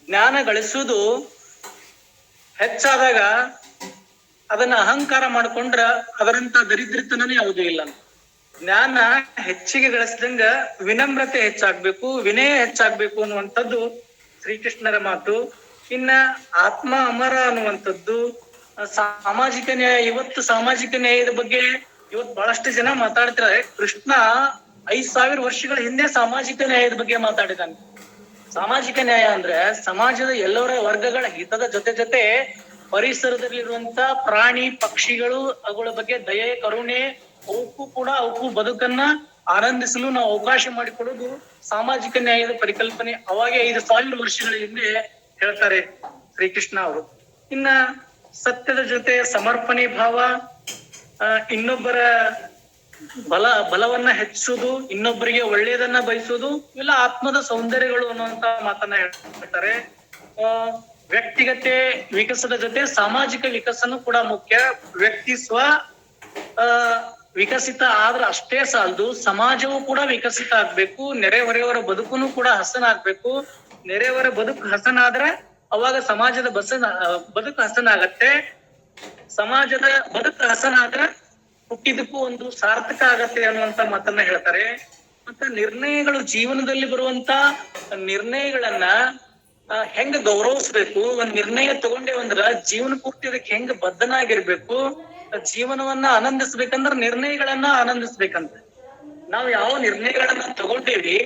ಜ್ಞಾನ ಗಳಿಸುವುದು ಹೆಚ್ಚಾದಾಗ ಅದನ್ನ ಅಹಂಕಾರ ಮಾಡ್ಕೊಂಡ್ರ ಅದರಂತ ದರಿದ್ರತನೇ ಯಾವುದೂ ಇಲ್ಲ. ಜ್ಞಾನ ಹೆಚ್ಚಿಗೆ ಗಳಿಸಿದಂಗ ವಿನಮ್ರತೆ ಹೆಚ್ಚಾಗ್ಬೇಕು, ವಿನಯ ಹೆಚ್ಚಾಗ್ಬೇಕು ಅನ್ನುವಂಥದ್ದು ಶ್ರೀಕೃಷ್ಣರ ಮಾತು. ಇನ್ನ ಆತ್ಮ ಅಮರ ಅನ್ನುವಂಥದ್ದು, ಸಾಮಾಜಿಕ ನ್ಯಾಯ. ಇವತ್ತು ಸಾಮಾಜಿಕ ನ್ಯಾಯದ ಬಗ್ಗೆ ಇವತ್ತು ಬಹಳಷ್ಟು ಜನ ಮಾತಾಡ್ತಾರೆ. ಕೃಷ್ಣ 5,000 ವರ್ಷಗಳ ಹಿಂದೆ ಸಾಮಾಜಿಕ ನ್ಯಾಯದ ಬಗ್ಗೆ ಮಾತಾಡಿದಾನೆ. ಸಾಮಾಜಿಕ ನ್ಯಾಯ ಅಂದ್ರೆ ಸಮಾಜದ ಎಲ್ಲರ ವರ್ಗಗಳ ಹಿತದ ಜೊತೆ ಪರಿಸರದಲ್ಲಿರುವಂತ ಪ್ರಾಣಿ ಪಕ್ಷಿಗಳು ಅವುಗಳ ಬಗ್ಗೆ ದಯೆ ಕರುಣೆ, ಅವಕ್ಕೂ ಬದುಕನ್ನ ಆನಂದಿಸಲು ನಾವು ಅವಕಾಶ ಮಾಡಿಕೊಡೋದು ಸಾಮಾಜಿಕ ನ್ಯಾಯದ ಪರಿಕಲ್ಪನೆ. ಅವಾಗೆ 5,000 ವರ್ಷಗಳ ಹಿಂದೆ ಹೇಳ್ತಾರೆ ಶ್ರೀಕೃಷ್ಣ ಅವರು. ಇನ್ನ ಸತ್ಯದ ಜೊತೆ ಸಮರ್ಪಣೆ ಭಾವ, ಇನ್ನೊಬ್ಬರ ಬಲವನ್ನ ಹೆಚ್ಚಿಸುವುದು, ಇನ್ನೊಬ್ಬರಿಗೆ ಒಳ್ಳೆಯದನ್ನ ಬಯಸುವುದು, ಇವೆಲ್ಲ ಆತ್ಮದ ಸೌಂದರ್ಯಗಳು ಅನ್ನುವಂತ ಮಾತನ್ನ ಹೇಳ್ತಾರೆ. ವ್ಯಕ್ತಿಗತ ವಿಕಸನದ ಜೊತೆ ಸಾಮಾಜಿಕ ವಿಕಸನ ಕೂಡ ಮುಖ್ಯ. ವ್ಯಕ್ತಿ ವಿಕಸಿತ ಆದ್ರೆ ಅಷ್ಟೇ ಸಾಲದು, ಸಮಾಜವು ಕೂಡ ವಿಕಸಿತ ಆಗ್ಬೇಕು. ನೆರೆಹೊರೆಯವರ ಬದುಕುನು ಕೂಡ ಹಸನ ಆಗ್ಬೇಕು. ನೆರೆಯವರ ಬದುಕು ಹಸನ ಆದ್ರೆ ಅವಾಗ ಸಮಾಜದ ಬದುಕು ಹಸನ ಆಗತ್ತೆ. ಸಮಾಜದ ಬದುಕು ಹಸನ ಆದ್ರೆ ಹುಟ್ಟಿದಕ್ಕೂ ಒಂದು ಸಾರ್ಥಕ ಆಗತ್ತೆ ಅನ್ನುವಂತ ಮಾತನ್ನ ಹೇಳ್ತಾರೆ. ಮತ್ತೆ ನಿರ್ಣಯಗಳು, ಜೀವನದಲ್ಲಿ ಬರುವಂತ ನಿರ್ಣಯಗಳನ್ನ ಹೆಂಗ ಗೌರವಿಸ್ಬೇಕು, ಒಂದ್ ನಿರ್ಣಯ ತಗೊಂಡೇವಂದ್ರ ಜೀವನ ಪೂರ್ತಿ ಅದಕ್ಕೆ ಹೆಂಗ ಬದ್ಧನಾಗಿರ್ಬೇಕು, ಜೀವನವನ್ನ ಆನಂದಿಸ್ಬೇಕಂದ್ರ ನಿರ್ಣಯಗಳನ್ನ ಆನಂದಿಸ್ಬೇಕಂತ. ನಾವು ಯಾವ ನಿರ್ಣಯಗಳನ್ನ ತಗೊಂಡೇವಿ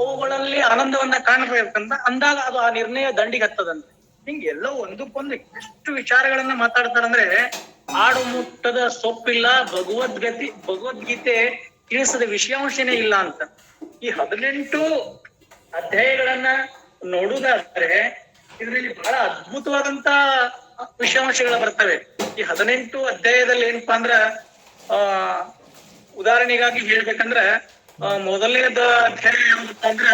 ಅವುಗಳಲ್ಲಿ ಆನಂದವನ್ನ ಕಾಣಬೇಕಂತ ಅಂದಾಗ ಅದು ಆ ನಿರ್ಣಯ ದಂಡಿಗೆ ಹತ್ತದಂತ. ಹಿಂಗ ಎಲ್ಲೋ ಒಂದಕ್ಕೊಂದು ಎಷ್ಟು ವಿಚಾರಗಳನ್ನ ಮಾತಾಡ್ತಾರಂದ್ರೆ, ಆಡು ಮುಟ್ಟದ ಸೊಪ್ಪಿಲ್ಲ, ಭಗವದ್ಗೀತೆ ತಿಳಿಸದ ವಿಷಯಾಂಶನೇ ಇಲ್ಲ ಅಂತ. ಈ 18 ಅಧ್ಯಾಯಗಳನ್ನ ನೋಡುವುದಾದ್ರೆ ಇದರಲ್ಲಿ ಬಹಳ ಅದ್ಭುತವಾದಂತ ವಿಷಯಾಂಶಗಳು ಬರ್ತವೆ. ಈ 18 ಅಧ್ಯಾಯದಲ್ಲಿ ಏನಪ್ಪಾ ಅಂದ್ರ ಉದಾಹರಣೆಗಾಗಿ ಹೇಳ್ಬೇಕಂದ್ರ ಮೊದಲನೇದ ಅಧ್ಯಾಯ ಯಾವ್ದಪ್ಪ ಅಂದ್ರ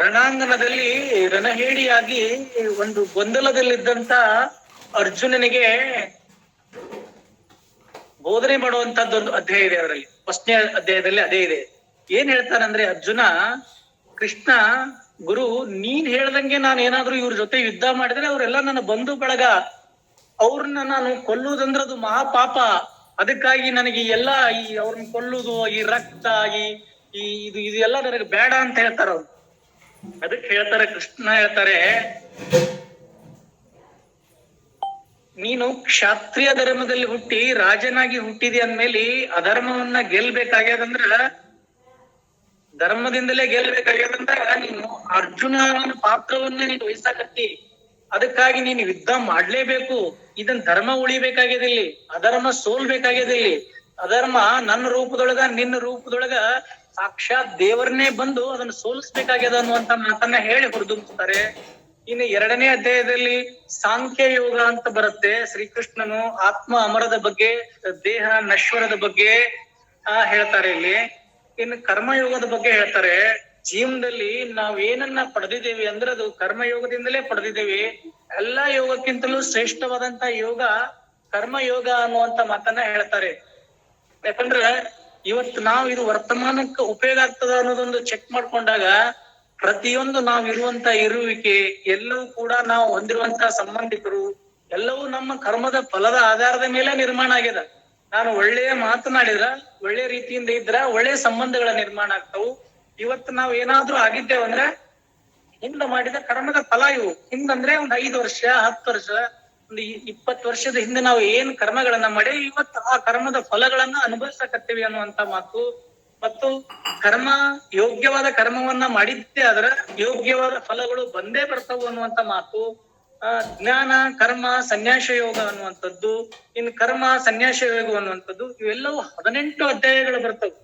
ರಣಾಂಗಣದಲ್ಲಿ ರಣಹೇಡಿಯಾಗಿ ಒಂದು ಗೊಂದಲದಲ್ಲಿದ್ದಂತ ಅರ್ಜುನನಿಗೆ ಬೋಧನೆ ಮಾಡುವಂತದ್ದೊಂದು ಅಧ್ಯಾಯ ಇದೆ. ಅದರಲ್ಲಿ ಫಸ್ಟ್ನೇ ಅಧ್ಯಾಯದಲ್ಲಿ ಅದೇ ಇದೆ. ಏನ್ ಹೇಳ್ತಾನಂದ್ರೆ ಅರ್ಜುನ, ಕೃಷ್ಣ ಗುರು ನೀನ್ ಹೇಳ್ದಂಗೆ ನಾನು ಏನಾದ್ರು ಇವ್ರ ಜೊತೆ ಯುದ್ಧ ಮಾಡಿದ್ರೆ ಅವರೆಲ್ಲ ನನ್ನ ಬಂಧು ಬಳಗ, ಅವ್ರನ್ನ ನಾನು ಕೊಲ್ಲುವುದಂದ್ರೆ ಅದು ಮಹಾಪಾಪ. ಅದಕ್ಕಾಗಿ ನನಗೆ ಅವ್ರನ್ನ ಕೊಲ್ಲುವುದು, ಈ ರಕ್ತ, ಇದು ಎಲ್ಲ ನನಗೆ ಬೇಡ ಅಂತ ಹೇಳ್ತಾರ ಅವ್ರು. ಅದಕ್ಕೆ ಹೇಳ್ತಾರೆ, ಕೃಷ್ಣ ಹೇಳ್ತಾರೆ, ನೀನು ಕ್ಷಾತ್ರಿಯ ಧರ್ಮದಲ್ಲಿ ಹುಟ್ಟಿ ರಾಜನಾಗಿ ಹುಟ್ಟಿದಿ ಅಂದ್ಮೇಲೆ ಅಧರ್ಮವನ್ನ ಗೆಲ್ಬೇಕಾಗ್ಯದಂದ್ರ, ಧರ್ಮದಿಂದಲೇ ಗೆಲ್ಬೇಕಾಗ್ಯದಂದ್ರ ನೀನು ಅರ್ಜುನನ ಪಾತ್ರವನ್ನ ನೀನು ವಹಿಸಾಕತ್ತಿ. ಅದಕ್ಕಾಗಿ ನೀನು ಯುದ್ಧ ಮಾಡ್ಲೇಬೇಕು. ಇದನ್ ಧರ್ಮ ಉಳಿಬೇಕಾಗ್ಯದಿಲ್ಲಿ, ಅಧರ್ಮ ಸೋಲ್ಬೇಕಾಗ್ಯದಿಲ್ಲಿ. ಅಧರ್ಮ ನನ್ನ ರೂಪದೊಳಗ ನಿನ್ನ ರೂಪದೊಳಗ ಸಾಕ್ಷಾತ್ ದೇವರನ್ನೇ ಬಂದು ಅದನ್ನ ಸೋಲಿಸ್ಬೇಕಾಗ್ಯದ ಅನ್ನುವಂತ ಮಾತನ್ನ ಹೇಳಿ ಹೊರದುಂಬ್ತಾರೆ. ಇನ್ನು 2ನೇ ಅಧ್ಯಾಯದಲ್ಲಿ ಸಾಂಖ್ಯ ಯೋಗ ಅಂತ ಬರುತ್ತೆ. ಶ್ರೀಕೃಷ್ಣನು ಆತ್ಮ ಅಮರದ ಬಗ್ಗೆ, ದೇಹ ನಶ್ವರದ ಬಗ್ಗೆ ಹೇಳ್ತಾರೆ ಇಲ್ಲಿ. ಇನ್ನು ಕರ್ಮಯೋಗದ ಬಗ್ಗೆ ಹೇಳ್ತಾರೆ. ಜೀವನದಲ್ಲಿ ನಾವ್ ಏನನ್ನ ಪಡೆದಿದ್ದೇವೆ ಅಂದ್ರೆ ಅದು ಕರ್ಮಯೋಗದಿಂದಲೇ ಪಡೆದಿದ್ದೇವೆ. ಎಲ್ಲಾ ಯೋಗಕ್ಕಿಂತಲೂ ಶ್ರೇಷ್ಠವಾದಂತ ಯೋಗ ಕರ್ಮಯೋಗ ಅನ್ನುವಂತ ಮಾತನ್ನ ಹೇಳ್ತಾರೆ. ಯಾಕಂದ್ರ ಇವತ್ತು ನಾವು ಇದು ವರ್ತಮಾನಕ್ಕೆ ಉಪಯೋಗ ಆಗ್ತದ ಅನ್ನೋದೊಂದು ಚೆಕ್ ಮಾಡ್ಕೊಂಡಾಗ ಪ್ರತಿಯೊಂದು ನಾವ್ ಇರುವಂತ ಇರುವಿಕೆ ಎಲ್ಲವೂ ಕೂಡ ನಾವು ಹೊಂದಿರುವಂತ ಸಂಬಂಧಿಕರು ಎಲ್ಲವೂ ನಮ್ಮ ಕರ್ಮದ ಫಲದ ಆಧಾರದ ಮೇಲೆ ನಿರ್ಮಾಣ ಆಗ್ಯದ. ನಾನು ಒಳ್ಳೆಯ ಮಾತನಾಡಿದ್ರ ಒಳ್ಳೆ ರೀತಿಯಿಂದ ಇದ್ರ ಒಳ್ಳೆ ಸಂಬಂಧಗಳ ನಿರ್ಮಾಣ ಆಗ್ತಾವು. ಇವತ್ತು ನಾವ್ ಏನಾದ್ರೂ ಆಗಿದ್ದೇವಂದ್ರೆ ಹಿಂದ ಮಾಡಿದ ಕರ್ಮದ ಫಲ ಇವು. ಹಿಂದಂದ್ರೆ ಒಂದ್ 5 ವರ್ಷ 10 ವರ್ಷ ಒಂದು 20 ವರ್ಷದ ಹಿಂದೆ ನಾವು ಏನ್ ಕರ್ಮಗಳನ್ನ ಮಾಡಿ ಇವತ್ತು ಆ ಕರ್ಮದ ಫಲಗಳನ್ನ ಅನುಭವಿಸಕತ್ತೀವಿ ಅನ್ನುವಂತ ಮಾತು. ಮತ್ತು ಕರ್ಮ ಯೋಗ್ಯವಾದ ಕರ್ಮವನ್ನ ಮಾಡಿದ್ದೇ ಆದ್ರ ಯೋಗ್ಯವಾದ ಫಲಗಳು ಬಂದೇ ಬರ್ತಾವು ಅನ್ನುವಂತ ಮಾತು. ಜ್ಞಾನ ಕರ್ಮ ಸನ್ಯಾಸ ಯೋಗ ಅನ್ನುವಂಥದ್ದು, ಇನ್ನು ಕರ್ಮ ಸನ್ಯಾಸ ಯೋಗ ಅನ್ನುವಂಥದ್ದು ಇವೆಲ್ಲವೂ 18 ಅಧ್ಯಾಯಗಳು ಬರ್ತವೆ.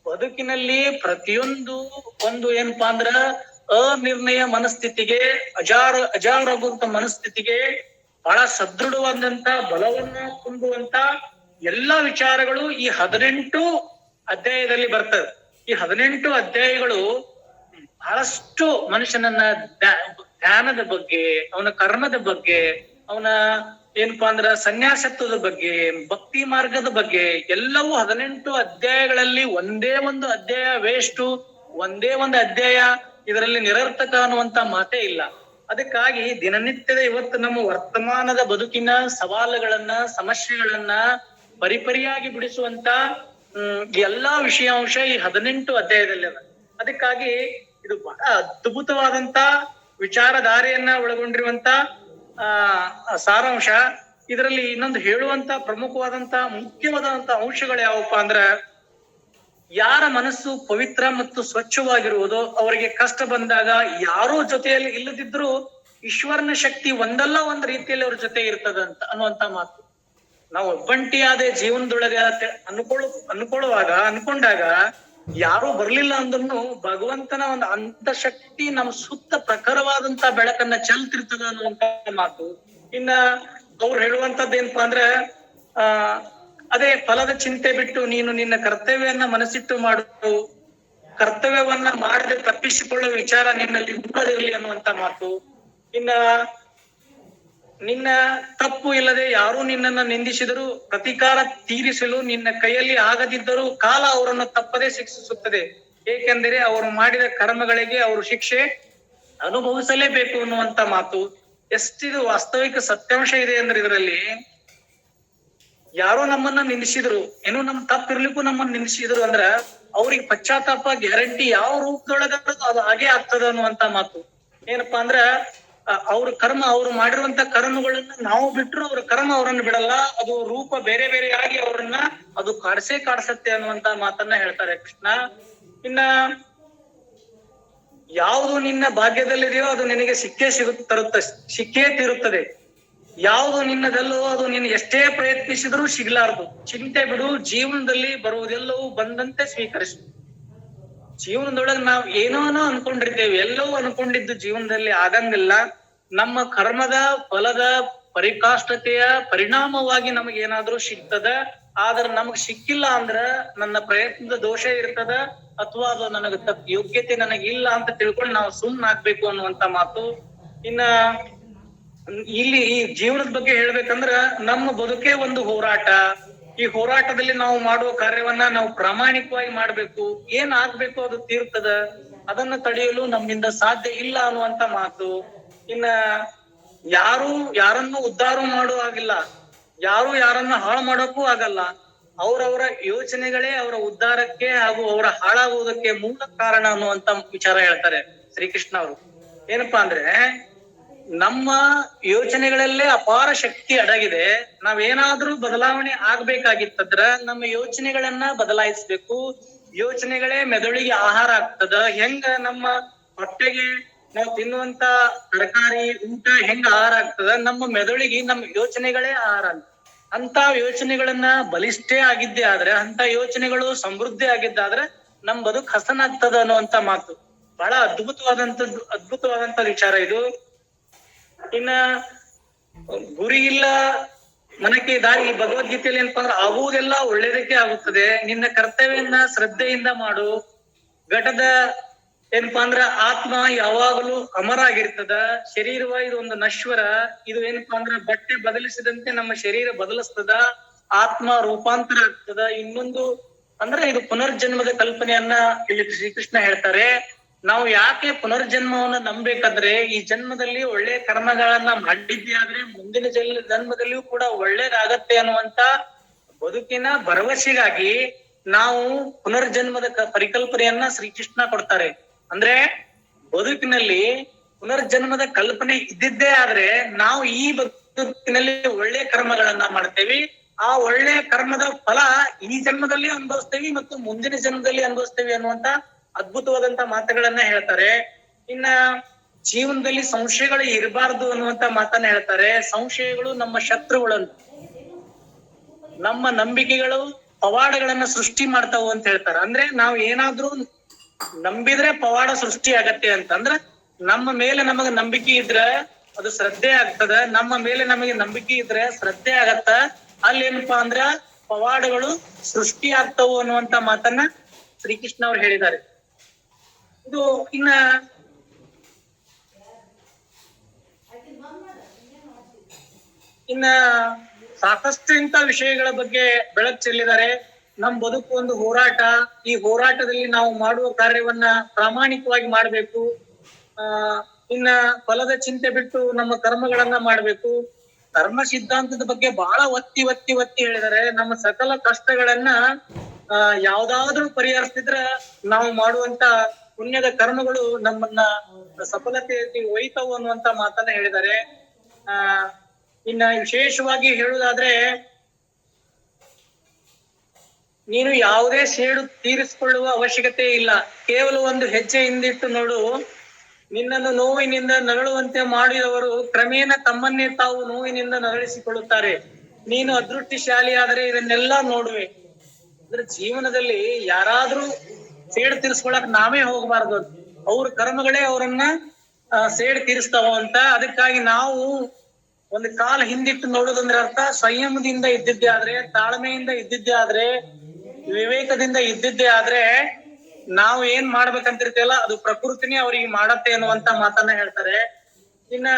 ಬದುಕಿನಲ್ಲಿ ಪ್ರತಿಯೊಂದು ಒಂದು ಏನಪ್ಪಾ ಅಂದ್ರ ಅನಿರ್ಣಯ ಮನಸ್ಥಿತಿಗೆ ಅಜಾರಗುಂತ ಮನಸ್ಥಿತಿಗೆ ಬಹಳ ಸದೃಢವಾದಂತ ಬಲವನ್ನ ತುಂಬುವಂತ ಎಲ್ಲಾ ವಿಚಾರಗಳು ಈ 18 ಅಧ್ಯಾಯದಲ್ಲಿ ಬರ್ತದೆ. ಈ 18 ಅಧ್ಯಾಯಗಳು ಬಹಳಷ್ಟು ಮನುಷ್ಯನನ್ನ ಧ್ಯಾನದ ಬಗ್ಗೆ, ಅವನ ಕರ್ಮದ ಬಗ್ಗೆ, ಅವನ ಏನಪ್ಪಾ ಅಂದ್ರ ಸನ್ಯಾಸತ್ವದ ಬಗ್ಗೆ, ಭಕ್ತಿ ಮಾರ್ಗದ ಬಗ್ಗೆ ಎಲ್ಲವೂ 18 ಅಧ್ಯಾಯಗಳಲ್ಲಿ ಒಂದೇ ಒಂದು ಅಧ್ಯಾಯ ವೇಸ್ಟ್, ಒಂದೇ ಒಂದು ಅಧ್ಯಾಯ ಇದರಲ್ಲಿ ನಿರರ್ಥಕ ಅನ್ನುವಂತ ಮಾತೇ ಇಲ್ಲ. ಅದಕ್ಕಾಗಿ ದಿನನಿತ್ಯದ ಇವತ್ತು ನಮ್ಮ ವರ್ತಮಾನದ ಬದುಕಿನ ಸವಾಲುಗಳನ್ನ ಸಮಸ್ಯೆಗಳನ್ನ ಪರಿಪರಿಯಾಗಿ ಬಿಡಿಸುವಂತ ಎಲ್ಲಾ ವಿಷಯಾಂಶ ಈ 18 ಅಧ್ಯಾಯದಲ್ಲಿ ಅದ. ಅದಕ್ಕಾಗಿ ಇದು ಬಹಳ ಅದ್ಭುತವಾದಂತ ವಿಚಾರಧಾರೆಯನ್ನ ಒಳಗೊಂಡಿರುವಂತ ಸಾರಾಂಶ. ಇದರಲ್ಲಿ ಇನ್ನೊಂದು ಹೇಳುವಂತ ಪ್ರಮುಖವಾದಂತ ಮುಖ್ಯವಾದಂತ ಅಂಶಗಳು ಯಾವಪ್ಪ ಅಂದ್ರ, ಯಾರ ಮನಸ್ಸು ಪವಿತ್ರ ಮತ್ತು ಸ್ವಚ್ಛವಾಗಿರುವುದೋ ಅವರಿಗೆ ಕಷ್ಟ ಬಂದಾಗ ಯಾರೋ ಜೊತೆಯಲ್ಲಿ ಇಲ್ಲದಿದ್ರು ಈಶ್ವರನ ಶಕ್ತಿ ಒಂದಲ್ಲ ಒಂದ್ ರೀತಿಯಲ್ಲಿ ಅವ್ರ ಜೊತೆ ಇರ್ತದಂತ ಅನ್ನುವಂತ ಮಾತು. ನಾವು ಒಬ್ಬಂಟಿಯಾದ ಜೀವನದೊಳಗೆ ಅನ್ಕೊಂಡಾಗ ಯಾರು ಬರ್ಲಿಲ್ಲ ಅಂದ್ರೂ ಭಗವಂತನ ಒಂದು ಅಂತಃಶಕ್ತಿ ನಮ್ಮ ಸುತ್ತ ಪ್ರಖರವಾದಂತ ಬೆಳಕನ್ನ ಚೆಲ್ತಿರ್ತದ ಅನ್ನುವಂತ ಮಾತು. ಇನ್ನ ಅವ್ರು ಹೇಳುವಂತದ್ದು ಏನಪ್ಪಾ ಅಂದ್ರೆ ಅದೇ ಫಲದ ಚಿಂತೆ ಬಿಟ್ಟು ನೀನು ನಿನ್ನ ಕರ್ತವ್ಯವನ್ನ ಮನಸ್ಸಿಟ್ಟು ಮಾಡು, ಕರ್ತವ್ಯವನ್ನ ಮಾಡದೆ ತಪ್ಪಿಸಿಕೊಳ್ಳುವ ವಿಚಾರ ನಿನ್ನಲ್ಲಿ ಹುಟ್ಟದಿರ್ಲಿ ಅನ್ನುವಂತ ಮಾತು. ಇನ್ನ ನಿನ್ನ ತಪ್ಪು ಇಲ್ಲದೆ ಯಾರು ನಿನ್ನನ್ನ ನಿಂದಿಸಿದರೂ ಪ್ರತಿಕಾರ ತೀರಿಸಲು ನಿನ್ನ ಕೈಯಲ್ಲಿ ಆಗದಿದ್ದರೂ ಕಾಲ ಅವರನ್ನು ತಪ್ಪದೇ ಶಿಕ್ಷಿಸುತ್ತದೆ. ಏಕೆಂದರೆ ಅವರು ಮಾಡಿದ ಕರ್ಮಗಳಿಗೆ ಅವರು ಶಿಕ್ಷೆ ಅನುಭವಿಸಲೇಬೇಕು ಅನ್ನುವಂತ ಮಾತು. ಎಷ್ಟಿದು ವಾಸ್ತವಿಕ ಸತ್ಯಾಂಶ ಇದೆ ಅಂದ್ರೆ ಇದರಲ್ಲಿ ಯಾರೋ ನಮ್ಮನ್ನ ನಿಂದಿಸಿದ್ರು, ಏನೋ ನಮ್ ತಪ್ಪಿರ್ಲಿಕ್ಕೂ ನಮ್ಮನ್ನ ನಿಂದಿಸಿದ್ರು ಅಂದ್ರ ಅವ್ರಿಗೆ ಪಶ್ಚಾತ್ತಾಪ ಗ್ಯಾರಂಟಿ ಯಾವ ರೂಪದೊಳಗ ಅದು ಹಾಗೆ ಆಗ್ತದ ಅನ್ನುವಂತ ಮಾತು. ಏನಪ್ಪಾ ಅಂದ್ರ ಅವ್ರ ಕರ್ಮ, ಅವ್ರು ಮಾಡಿರುವಂತ ಕರ್ಮಗಳನ್ನ ನಾವು ಬಿಟ್ರು ಅವ್ರ ಕರ್ಮ ಅವರನ್ನು ಬಿಡಲ್ಲ, ಅದು ರೂಪ ಬೇರೆ ಬೇರೆ ಆಗಿ ಅವ್ರನ್ನ ಅದು ಕಾಡ್ಸತ್ತೆ ಅನ್ನುವಂತ ಮಾತನ್ನ ಹೇಳ್ತಾರೆ ಕೃಷ್ಣ. ಇನ್ನ ಯಾವುದು ನಿನ್ನ ಭಾಗ್ಯದಲ್ಲಿದೆಯೋ ಅದು ನಿನಗೆ ಸಿಕ್ಕೇ ತೀರುತ್ತದೆ. ಯಾವುದು ನಿನ್ನದಲ್ಲೋ ಅದು ನೀನು ಎಷ್ಟೇ ಪ್ರಯತ್ನಿಸಿದ್ರೂ ಸಿಗ್ಲಾರ್ದು. ಚಿಂತೆ ಬಿಡು, ಜೀವನದಲ್ಲಿ ಬರುವುದೆಲ್ಲವೂ ಬಂದಂತೆ ಸ್ವೀಕರಿಸು. ಜೀವನದೊಳಗೆ ನಾವ್ ಏನೋ ಅನ್ಕೊಂಡಿರ್ತೇವೆ, ಎಲ್ಲವೂ ಅನ್ಕೊಂಡಿದ್ದು ಜೀವನದಲ್ಲಿ ಆಗಂಗಿಲ್ಲ. ನಮ್ಮ ಕರ್ಮದ ಫಲದ ಪರಿಕಾಷ್ಠತೆಯ ಪರಿಣಾಮವಾಗಿ ನಮಗ್ ಏನಾದ್ರೂ ಸಿಗ್ತದ. ಆದ್ರೆ ನಮಗ್ ಸಿಕ್ಕಿಲ್ಲ ಅಂದ್ರ ನನ್ನ ಪ್ರಯತ್ನದ ದೋಷ ಇರ್ತದ, ಅಥವಾ ಅದು ನನಗ ಯೋಗ್ಯತೆ ನನಗಿಲ್ಲ ಅಂತ ತಿಳ್ಕೊಂಡು ನಾವು ಸುಮ್ಮನಾಗ್ಬೇಕು ಅನ್ನುವಂತ ಮಾತು. ಇನ್ನ ಇಲ್ಲಿ ಈ ಜೀವನದ ಬಗ್ಗೆ ಹೇಳ್ಬೇಕಂದ್ರ ನಮ್ಮ ಬದುಕೇ ಒಂದು ಹೋರಾಟ. ಈ ಹೋರಾಟದಲ್ಲಿ ನಾವು ಮಾಡುವ ಕಾರ್ಯವನ್ನ ನಾವು ಪ್ರಾಮಾಣಿಕವಾಗಿ ಮಾಡ್ಬೇಕು. ಏನ್ ಆಗ್ಬೇಕು ಅದು ತೀರ್ತದ, ಅದನ್ನ ತಡೆಯಲು ನಮ್ಮಿಂದ ಸಾಧ್ಯ ಇಲ್ಲ ಅನ್ನುವಂತ ಮಾತು. ಇನ್ನ ಯಾರನ್ನು ಉದ್ಧಾರ ಮಾಡೋ ಆಗಿಲ್ಲ, ಯಾರನ್ನ ಹಾಳು ಮಾಡೋಕ್ಕೂ ಆಗಲ್ಲ. ಅವರವರ ಯೋಚನೆಗಳೇ ಅವರ ಉದ್ಧಾರಕ್ಕೆ ಹಾಗೂ ಅವರ ಹಾಳಾಗುವುದಕ್ಕೆ ಮೂಲ ಕಾರಣ ಅನ್ನುವಂತ ವಿಚಾರ ಹೇಳ್ತಾರೆ ಶ್ರೀಕೃಷ್ಣ ಅವರು. ಏನಪ್ಪಾ ಅಂದ್ರೆ ನಮ್ಮ ಯೋಚನೆಗಳಲ್ಲೇ ಅಪಾರ ಶಕ್ತಿ ಅಡಗಿದೆ. ನಾವೇನಾದ್ರೂ ಬದಲಾವಣೆ ಆಗ್ಬೇಕಾಗಿತ್ತಂದ್ರ ನಮ್ಮ ಯೋಚನೆಗಳನ್ನ ಬದಲಾಯಿಸ್ಬೇಕು. ಯೋಚನೆಗಳೇ ಮೆದುಳಿಗೆ ಆಹಾರ ಆಗ್ತದ. ಹೆಂಗ ನಮ್ಮ ಹೊಟ್ಟೆಗೆ ನಾವು ತಿನ್ನುವಂತ ತರಕಾರಿ ಊಟ ಹೆಂಗ ಆಹಾರ ಆಗ್ತದ, ನಮ್ಮ ಮೆದುಳಿಗೆ ನಮ್ಮ ಯೋಚನೆಗಳೇ ಆಹಾರ ಅಂತ ಯೋಚನೆಗಳನ್ನ ಬಲಿಷ್ಠೇ ಆಗಿದ್ದೆ ಆದ್ರೆ, ಅಂತ ಯೋಚನೆಗಳು ಸಮೃದ್ಧಿ ಆಗಿದ್ದಾದ್ರೆ ನಮ್ ಬದುಕು ಹಸನಾಗ್ತದ ಅನ್ನುವಂತ ಮಾತು. ಬಹಳ ಅದ್ಭುತವಾದಂತ ವಿಚಾರ ಇದು. ಇನ್ನ ಗುರಿ ಇಲ್ಲ ಮನಕ್ಕೆ ದಾರಿ, ಭಗವದ್ಗೀತೆಯಲ್ಲಿ ಏನಪ್ಪಾ ಅಂದ್ರೆ ಆಗುವುದೆಲ್ಲ ಒಳ್ಳೇದಕ್ಕೆ ಆಗುತ್ತದೆ. ನಿನ್ನ ಕರ್ತವ್ಯವನ್ನ ಶ್ರದ್ಧೆಯಿಂದ ಮಾಡು. ಘಟದ ಏನಪ್ಪಾ ಅಂದ್ರ ಆತ್ಮ ಯಾವಾಗಲೂ ಅಮರ ಆಗಿರ್ತದ, ಶರೀರವ ಇದು ಒಂದು ನಶ್ವರ. ಇದು ಏನಪ್ಪಾ ಅಂದ್ರ ಬಟ್ಟೆ ಬದಲಿಸಿದಂತೆ ನಮ್ಮ ಶರೀರ ಬದಲಿಸ್ತದ, ಆತ್ಮ ರೂಪಾಂತರ ಆಗ್ತದ. ಇನ್ನೊಂದು ಅಂದ್ರೆ ಇದು ಪುನರ್ಜನ್ಮದ ಕಲ್ಪನೆಯನ್ನ ಇಲ್ಲಿ ಶ್ರೀಕೃಷ್ಣ ಹೇಳ್ತಾರೆ. ನಾವು ಯಾಕೆ ಪುನರ್ಜನ್ಮವನ್ನ ನಂಬೇಕಾದ್ರೆ ಈ ಜನ್ಮದಲ್ಲಿ ಒಳ್ಳೆ ಕರ್ಮಗಳನ್ನ ಮಾಡಿದ್ದೆ ಆದ್ರೆ ಮುಂದಿನ ಜನ್ಮದಲ್ಲಿಯೂ ಕೂಡ ಒಳ್ಳೇದಾಗತ್ತೆ ಅನ್ನುವಂತ ಬದುಕಿನ ಭರವಸೆಗಾಗಿ ನಾವು ಪುನರ್ಜನ್ಮದ ಪರಿಕಲ್ಪನೆಯನ್ನ ಶ್ರೀಕೃಷ್ಣ ಕೊಡ್ತಾರೆ. ಅಂದ್ರೆ ಬದುಕಿನಲ್ಲಿ ಪುನರ್ಜನ್ಮದ ಕಲ್ಪನೆ ಇದ್ದಿದ್ದೇ ಆದ್ರೆ ನಾವು ಈ ಬದುಕಿನಲ್ಲಿ ಒಳ್ಳೆ ಕರ್ಮಗಳನ್ನ ಮಾಡ್ತೇವಿ. ಆ ಒಳ್ಳೆ ಕರ್ಮದ ಫಲ ಈ ಜನ್ಮದಲ್ಲಿ ಅನುಭವಿಸ್ತೇವಿ ಮತ್ತು ಮುಂದಿನ ಜನ್ಮದಲ್ಲಿ ಅನುಭವಿಸ್ತೇವಿ ಅನ್ನುವಂತ ಅದ್ಭುತವಾದಂತ ಮಾತುಗಳನ್ನ ಹೇಳ್ತಾರೆ. ಇನ್ನ ಜೀವನದಲ್ಲಿ ಸಂಶಯಗಳು ಇರಬಾರ್ದು ಅನ್ನುವಂತ ಮಾತನ್ನ ಹೇಳ್ತಾರೆ. ಸಂಶಯಗಳು ನಮ್ಮ ಶತ್ರುಗಳನ್ನು, ನಮ್ಮ ನಂಬಿಕೆಗಳು ಪವಾಡಗಳನ್ನ ಸೃಷ್ಟಿ ಮಾಡ್ತಾವು ಅಂತ ಹೇಳ್ತಾರೆ. ಅಂದ್ರೆ ನಾವ್ ಏನಾದ್ರೂ ನಂಬಿದ್ರೆ ಪವಾಡ ಸೃಷ್ಟಿ ಆಗತ್ತೆ ಅಂತ. ಅಂದ್ರೆ ನಮ್ಮ ಮೇಲೆ ನಮಗ ನಂಬಿಕೆ ಇದ್ರೆ ಅದು ಶ್ರದ್ಧೆ ಆಗ್ತದ, ನಮ್ಮ ಮೇಲೆ ನಮಗೆ ನಂಬಿಕೆ ಇದ್ರೆ ಶ್ರದ್ಧೆ ಆಗತ್ತ. ಅಲ್ಲಿ ಏನಪ್ಪಾ ಅಂದ್ರ ಪವಾಡಗಳು ಸೃಷ್ಟಿ ಆಗ್ತಾವು ಅನ್ನುವಂತ ಮಾತನ್ನ ಶ್ರೀಕೃಷ್ಣ ಅವ್ರು ಹೇಳಿದ್ದಾರೆ. ಇದು ಇನ್ನ ಸಾಕಷ್ಟು ಇಂಥ ವಿಷಯಗಳ ಬಗ್ಗೆ ಬೆಳಕು ಚೆಲ್ಲಿದ್ದಾರೆ. ನಮ್ ಬದುಕು ಒಂದು ಹೋರಾಟ. ಈ ಹೋರಾಟದಲ್ಲಿ ನಾವು ಮಾಡುವ ಕಾರ್ಯವನ್ನ ಪ್ರಾಮಾಣಿಕವಾಗಿ ಮಾಡ್ಬೇಕು. ಇನ್ನ ಫಲದ ಚಿಂತೆ ಬಿಟ್ಟು ನಮ್ಮ ಕರ್ಮಗಳನ್ನ ಮಾಡ್ಬೇಕು. ಕರ್ಮ ಸಿದ್ಧಾಂತದ ಬಗ್ಗೆ ಬಹಳ ಒತ್ತಿ ಒತ್ತಿ ಒತ್ತಿ ಹೇಳಿದ್ದಾರೆ. ನಮ್ಮ ಸಕಲ ಕಷ್ಟಗಳನ್ನ ಯಾವ್ದಾದ್ರೂ ಪರಿಹರಿಸಿದ್ರ ನಾವು ಮಾಡುವಂತ ಪುಣ್ಯದ ಕರ್ಮಗಳು ನಮ್ಮನ್ನ ಸಫಲತೆ ಒಯ್ತಾವು ಅನ್ನುವಂತ ಮಾತನ್ನ ಹೇಳಿದ್ದಾರೆ. ಇನ್ನ ವಿಶೇಷವಾಗಿ ಹೇಳುವುದಾದ್ರೆ, ನೀನು ಯಾವುದೇ ಸೇಡು ತೀರಿಸಿಕೊಳ್ಳುವ ಅವಶ್ಯಕತೆ ಇಲ್ಲ. ಕೇವಲ ಒಂದು ಹೆಜ್ಜೆ ಹಿಂದಿಟ್ಟು ನೋಡು. ನಿನ್ನನ್ನು ನೋವಿನಿಂದ ನರಳುವಂತೆ ಮಾಡಿದವರು ಕ್ರಮೇಣ ತಮ್ಮನ್ನೇ ತಾವು ನೋವಿನಿಂದ ನರಳಿಸಿಕೊಳ್ಳುತ್ತಾರೆ. ನೀನು ಅದೃಷ್ಟಶಾಲಿ ಆದರೆ ಇದನ್ನೆಲ್ಲ ನೋಡುವೆ. ಅಂದ್ರೆ ಜೀವನದಲ್ಲಿ ಯಾರಾದ್ರೂ ಸೇಡು ತೀರಿಸ್ಕೊಳಕ್ ನಾವೇ ಹೋಗಬಾರ್ದು. ಅವ್ರ ಕರ್ಮಗಳೇ ಅವರನ್ನ ಸೇಡು ತೀರಿಸ್ತಾವ ಅಂತ. ಅದಕ್ಕಾಗಿ ನಾವು ಒಂದು ಕಾಲ ಹಿಂದಿಟ್ಟು ನೋಡುದಂದ್ರೆ ಅರ್ಥ ಸಂಯಮದಿಂದ ಇದ್ದಿದ್ದೆ ಆದ್ರೆ, ತಾಳ್ಮೆಯಿಂದ ಇದ್ದಿದ್ದೆ ಆದ್ರೆ, ವಿವೇಕದಿಂದ ಇದ್ದಿದ್ದೆ ಆದ್ರೆ ನಾವು ಏನ್ ಮಾಡ್ಬೇಕಂತಿರ್ತೀವಲ್ಲ ಅದು ಪ್ರಕೃತಿನೇ ಅವ್ರಿಗೆ ಮಾಡತ್ತೆ ಅನ್ನುವಂತ ಮಾತನ್ನ ಹೇಳ್ತಾರೆ. ಇನ್ನ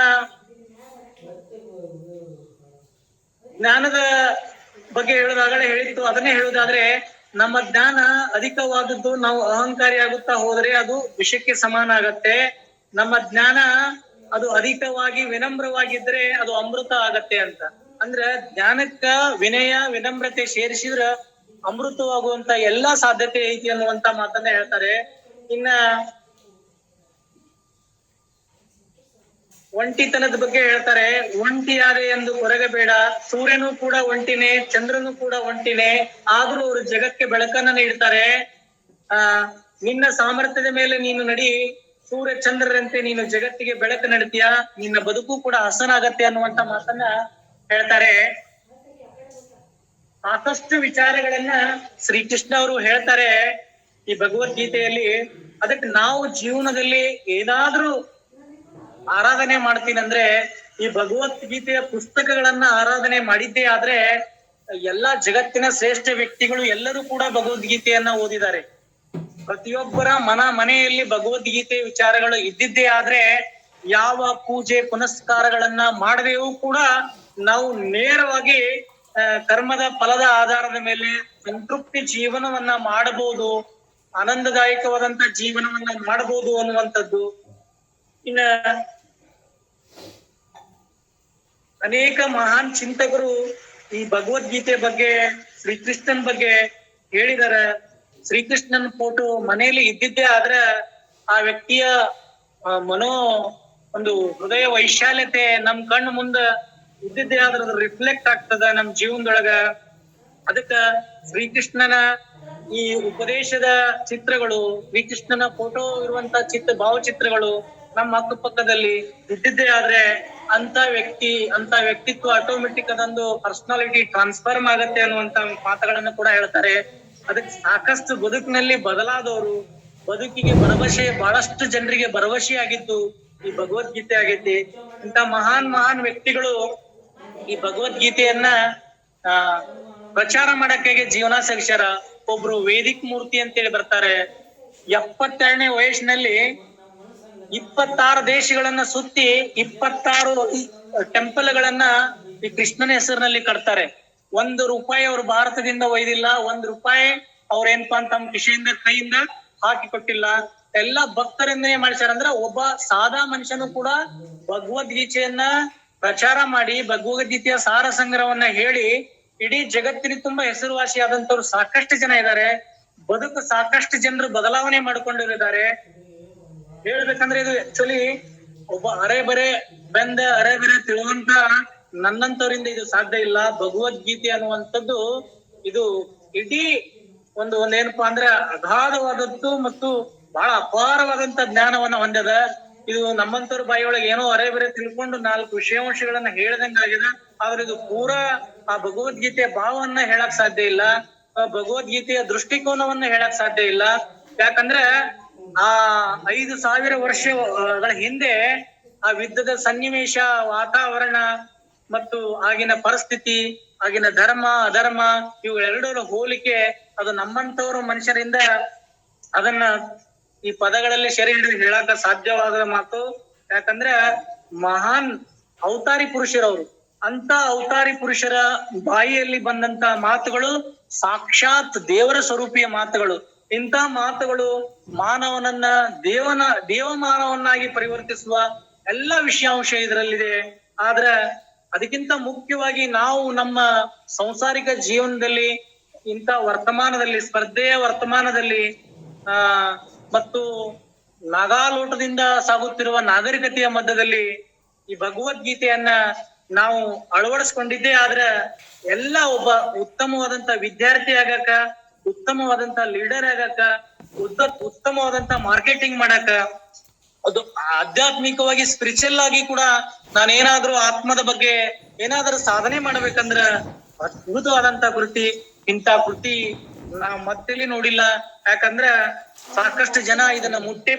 ಜ್ಞಾನದ ಬಗ್ಗೆ ಹೇಳುದಾಗಲೇ ಹೇಳಿತ್ತು, ಅದನ್ನೇ ಹೇಳುದಾದ್ರೆ ನಮ್ಮ ಜ್ಞಾನ ಅಧಿಕವಾದದ್ದು ನಾವು ಅಹಂಕಾರಿ ಆಗುತ್ತಾ ಹೋದ್ರೆ ಅದು ವಿಷಕ್ಕೆ ಸಮಾನ ಆಗತ್ತೆ. ನಮ್ಮ ಜ್ಞಾನ ಅದು ಅಧಿಕವಾಗಿ ವಿನಮ್ರವಾಗಿದ್ರೆ ಅದು ಅಮೃತ ಆಗತ್ತೆ ಅಂತ. ಅಂದ್ರೆ ಜ್ಞಾನಕ್ಕ ವಿನಯ ವಿನಮ್ರತೆ ಸೇರಿಸಿದ್ರ ಅಮೃತವಾಗುವಂತ ಎಲ್ಲಾ ಸಾಧ್ಯತೆ ಐತಿ ಅನ್ನುವಂತ ಮಾತನ್ನ ಹೇಳ್ತಾರೆ. ಇನ್ನ ಒಂಟಿತನದ ಬಗ್ಗೆ ಹೇಳ್ತಾರೆ. ಒಂಟಿಯಾದೆ ಎಂದು ಕೊರಗಬೇಡ, ಸೂರ್ಯನು ಕೂಡ ಒಂಟಿನೇ, ಚಂದ್ರನು ಕೂಡ ಒಂಟಿನೇ, ಆದ್ರೂ ಅವರು ಜಗಕ್ಕೆ ಬೆಳಕನ್ನ ನೀಡ್ತಾರೆ. ನಿನ್ನ ಸಾಮರ್ಥ್ಯದ ಮೇಲೆ ನೀನು ನಡಿ, ಸೂರ್ಯ ಚಂದ್ರರಂತೆ ನೀನು ಜಗತ್ತಿಗೆ ಬೆಳಕು ನಡ್ತೀಯ, ನಿನ್ನ ಬದುಕು ಕೂಡ ಹಸನಾಗತ್ತೆ ಅನ್ನುವಂತ ಮಾತನ್ನ ಹೇಳ್ತಾರೆ. ಸಾಕಷ್ಟು ವಿಚಾರಗಳನ್ನ ಶ್ರೀಕೃಷ್ಣ ಅವರು ಹೇಳ್ತಾರೆ ಈ ಭಗವದ್ಗೀತೆಯಲ್ಲಿ. ಅದಕ್ಕೆ ನಾವು ಜೀವನದಲ್ಲಿ ಏನಾದ್ರೂ ಆರಾಧನೆ ಮಾಡ್ತೀನಿ ಅಂದ್ರೆ ಈ ಭಗವದ್ಗೀತೆಯ ಪುಸ್ತಕಗಳನ್ನ ಆರಾಧನೆ ಮಾಡಿದ್ದೇ ಆದ್ರೆ ಎಲ್ಲಾ ಜಗತ್ತಿನ ಶ್ರೇಷ್ಠ ವ್ಯಕ್ತಿಗಳು ಎಲ್ಲರೂ ಕೂಡ ಭಗವದ್ಗೀತೆಯನ್ನ ಓದಿದ್ದಾರೆ. ಪ್ರತಿಯೊಬ್ಬರ ಮನೆಯಲ್ಲಿ ಭಗವದ್ಗೀತೆ ವಿಚಾರಗಳು ಇದ್ದಿದ್ದೇ ಆದ್ರೆ ಯಾವ ಪೂಜೆ ಪುನಸ್ಕಾರಗಳನ್ನ ಮಾಡದೆಯೂ ಕೂಡ ನಾವು ನೇರವಾಗಿ ಕರ್ಮದ ಫಲದ ಆಧಾರದ ಮೇಲೆ ಸಂತೃಪ್ತಿ ಜೀವನವನ್ನ ಮಾಡಬಹುದು, ಆನಂದದಾಯಕವಾದಂತ ಜೀವನವನ್ನ ಮಾಡಬಹುದು ಅನ್ನುವಂಥದ್ದು. ಇನ್ನ ಅನೇಕ ಮಹಾನ್ ಚಿಂತಕರು ಈ ಭಗವದ್ಗೀತೆ ಬಗ್ಗೆ ಶ್ರೀಕೃಷ್ಣನ್ ಬಗ್ಗೆ ಹೇಳಿದಾರೆ. ಶ್ರೀಕೃಷ್ಣನ್ ಫೋಟೋ ಮನೆಯಲ್ಲಿ ಇದ್ದಿದ್ದೇ ಆದ್ರೆ ಆ ವ್ಯಕ್ತಿಯ ಒಂದು ಹೃದಯ ವೈಶಾಲ್ಯತೆ ನಮ್ ಕಣ್ಣು ಮುಂದ ಇದ್ದಿದ್ದೇ ಆದ್ರೆ ಅದು ರಿಫ್ಲೆಕ್ಟ್ ಆಗ್ತದ ನಮ್ ಜೀವನದೊಳಗ. ಅದಕ್ಕ ಶ್ರೀಕೃಷ್ಣನ ಈ ಉಪದೇಶದ ಚಿತ್ರಗಳು, ಶ್ರೀಕೃಷ್ಣನ ಫೋಟೋ ಇರುವಂತ ಭಾವಚಿತ್ರಗಳು ನಮ್ಮ ಅಕ್ಕಪಕ್ಕದಲ್ಲಿ ಇದ್ದಿದ್ದೇ ಆದ್ರೆ ಅಂತ ವ್ಯಕ್ತಿತ್ವ ಆಟೋಮೆಟಿಕ್ ಅದೊಂದು ಪರ್ಸನಾಲಿಟಿ ಟ್ರಾನ್ಸ್ಫಾರ್ಮ್ ಆಗತ್ತೆ ಅನ್ನುವಂತ ಮಾತುಗಳನ್ನ ಕೂಡ ಹೇಳ್ತಾರೆ. ಅದಕ್ಕೆ ಸಾಕಷ್ಟು ಬದುಕಿನಲ್ಲಿ ಬದಲಾದವರು, ಬದುಕಿಗೆ ಬಹಳಷ್ಟು ಜನರಿಗೆ ಭರವಸೆ ಆಗಿದ್ದು ಈ ಭಗವದ್ಗೀತೆ ಆಗೈತಿ. ಇಂತ ಮಹಾನ್ ವ್ಯಕ್ತಿಗಳು ಈ ಭಗವದ್ಗೀತೆಯನ್ನ ಪ್ರಚಾರ ಮಾಡಕ್ಕಾಗಿ ಜೀವನ ಸವಿಸ್ಯಾರ. ಒಬ್ರು ವೇದಿಕ್ ಮೂರ್ತಿ ಅಂತೇಳಿ ಬರ್ತಾರೆ. 72ನೇ ವಯಸ್ಸಿನಲ್ಲಿ 26 ದೇಶಗಳನ್ನ ಸುತ್ತಿ 26 ಟೆಂಪಲ್ಗಳನ್ನ ಈ ಕೃಷ್ಣನ ಹೆಸರಿನಲ್ಲಿ ಕಟ್ತಾರೆ. ₹1 ಅವರು ಭಾರತದಿಂದ ಒಯ್ದಿಲ್ಲ, ₹1 ಅವ್ರೇನ್ಪಾ ಅಂತ ತಮ್ಮ ಕಿಶೆಯಿಂದ ಕೈಯಿಂದ ಹಾಕಿ ಕೊಟ್ಟಿಲ್ಲ. ಎಲ್ಲ ಭಕ್ತರಿಂದನೇ ಮಾಡಿಸ್ಯಾರ. ಅಂದ್ರೆ ಒಬ್ಬ ಸಾದಾ ಮನುಷ್ಯನು ಕೂಡ ಭಗವದ್ಗೀತೆಯನ್ನ ಪ್ರಚಾರ ಮಾಡಿ ಭಗವದ್ಗೀತೆಯ ಸಾರ ಸಂಗ್ರಹವನ್ನ ಹೇಳಿ ಇಡೀ ಜಗತ್ತಿನ ತುಂಬಾ ಹೆಸರುವಾಸಿಯಾದಂತವ್ರು ಸಾಕಷ್ಟು ಜನ ಇದ್ದಾರೆ. ಬದುಕು ಸಾಕಷ್ಟು ಜನರು ಬದಲಾವಣೆ ಮಾಡ್ಕೊಂಡಿದ್ದಾರೆ. ಹೇಳ್ಬೇಕಂದ್ರೆ ಇದು ಆಕ್ಚುಲಿ ಒಬ್ಬ ಅರೆಬರೆ ತಿಳುವಂತ ನನ್ನಂತವರಿಂದ ಇದು ಸಾಧ್ಯ ಇಲ್ಲ. ಭಗವದ್ಗೀತೆ ಅನ್ನುವಂಥದ್ದು ಇದು ಇಡೀ ಒಂದೇನಪ್ಪಾ ಅಂದ್ರೆ ಅಗಾಧವಾದದ್ದು ಮತ್ತು ಬಹಳ ಅಪಾರವಾದಂತ ಜ್ಞಾನವನ್ನ ಹೊಂದದ. ಇದು ನಮ್ಮಂತವ್ರ ಬಾಯಿಯೊಳಗೆ ಏನೋ ಅರೆಬರೆ ತಿಳ್ಕೊಂಡು 4 ವಿಷಯಾಂಶಗಳನ್ನ ಹೇಳ್ದಂಗ ಆಗಿದೆ. ಆದ್ರೆ ಇದು ಪೂರಾ ಆ ಭಗವದ್ಗೀತೆಯ ಭಾವವನ್ನ ಹೇಳಕ್ ಸಾಧ್ಯ ಇಲ್ಲ, ಭಗವದ್ಗೀತೆಯ ದೃಷ್ಟಿಕೋನವನ್ನ ಹೇಳಕ್ ಸಾಧ್ಯ ಇಲ್ಲ. ಯಾಕಂದ್ರೆ ಆ 5,000 ವರ್ಷಗಳ ಹಿಂದೆ ಆ ಯುದ್ಧದ ಸನ್ನಿವೇಶ, ವಾತಾವರಣ ಮತ್ತು ಆಗಿನ ಪರಿಸ್ಥಿತಿ, ಆಗಿನ ಧರ್ಮ ಅಧರ್ಮ ಇವುಗಳೆರಡರ ಹೋಲಿಕೆ ಅದು ನಮ್ಮಂತವ್ರ ಮನುಷ್ಯರಿಂದ ಅದನ್ನ ಈ ಪದಗಳಲ್ಲಿ ಸೆರೆ ಹಿಡಿದು ಹೇಳಕ ಸಾಧ್ಯವಾಗದ ಮಾತು. ಯಾಕಂದ್ರೆ ಮಹಾನ್ ಅವತಾರಿ ಪುರುಷರವರು, ಅಂತ ಅವತಾರಿ ಪುರುಷರ ಬಾಯಿಯಲ್ಲಿ ಬಂದಂತ ಮಾತುಗಳು ಸಾಕ್ಷಾತ್ ದೇವರ ಸ್ವರೂಪಿಯ ಮಾತುಗಳು. ಇಂಥ ಮಾತುಗಳು ಮಾನವನನ್ನ ದೇವಮಾನವನ್ನಾಗಿ ಪರಿವರ್ತಿಸುವ ಎಲ್ಲ ವಿಷಯಾಂಶ ಇದರಲ್ಲಿದೆ. ಆದ್ರ ಅದಕ್ಕಿಂತ ಮುಖ್ಯವಾಗಿ ನಾವು ನಮ್ಮ ಸಂಸಾರಿಕ ಜೀವನದಲ್ಲಿ ಇಂಥ ವರ್ತಮಾನದಲ್ಲಿ, ಸ್ಪರ್ಧೆಯ ವರ್ತಮಾನದಲ್ಲಿ ಮತ್ತು ನಾಗಾಲೋಟದಿಂದ ಸಾಗುತ್ತಿರುವ ನಾಗರಿಕತೆಯ ಮಧ್ಯದಲ್ಲಿ ಈ ಭಗವದ್ಗೀತೆಯನ್ನ ನಾವು ಅಳವಡಿಸ್ಕೊಂಡಿದ್ದೇ ಆದ್ರೆ ಎಲ್ಲ ಒಬ್ಬ ಉತ್ತಮವಾದಂತ ವಿದ್ಯಾರ್ಥಿ ಆಗಕ, ಉತ್ತಮವಾದಂತ ಲೀಡರ್ ಆಗಕ, ಉತ್ತಮವಾದಂತ ಮಾರ್ಕೆಟಿಂಗ್ ಮಾಡಕ, ಅದು ಆಧ್ಯಾತ್ಮಿಕವಾಗಿ ಸ್ಪಿರಿಚುವಲ್ ಆಗಿ ಕೂಡ ನಾನೇನಾದ್ರೂ ಆತ್ಮದ ಬಗ್ಗೆ ಏನಾದ್ರೂ ಸಾಧನೆ ಮಾಡ್ಬೇಕಂದ್ರ ಅದ್ಭುತವಾದಂತ ಕೃತಿ. ಇಂಥ ಕೃತಿ ನಾವು ಮತ್ತೆಲ್ಲಿ ನೋಡಿಲ್ಲ. ಯಾಕಂದ್ರ ಸಾಕಷ್ಟು ಜನ ಇದನ್ನ ಮುಟ್ಟೆ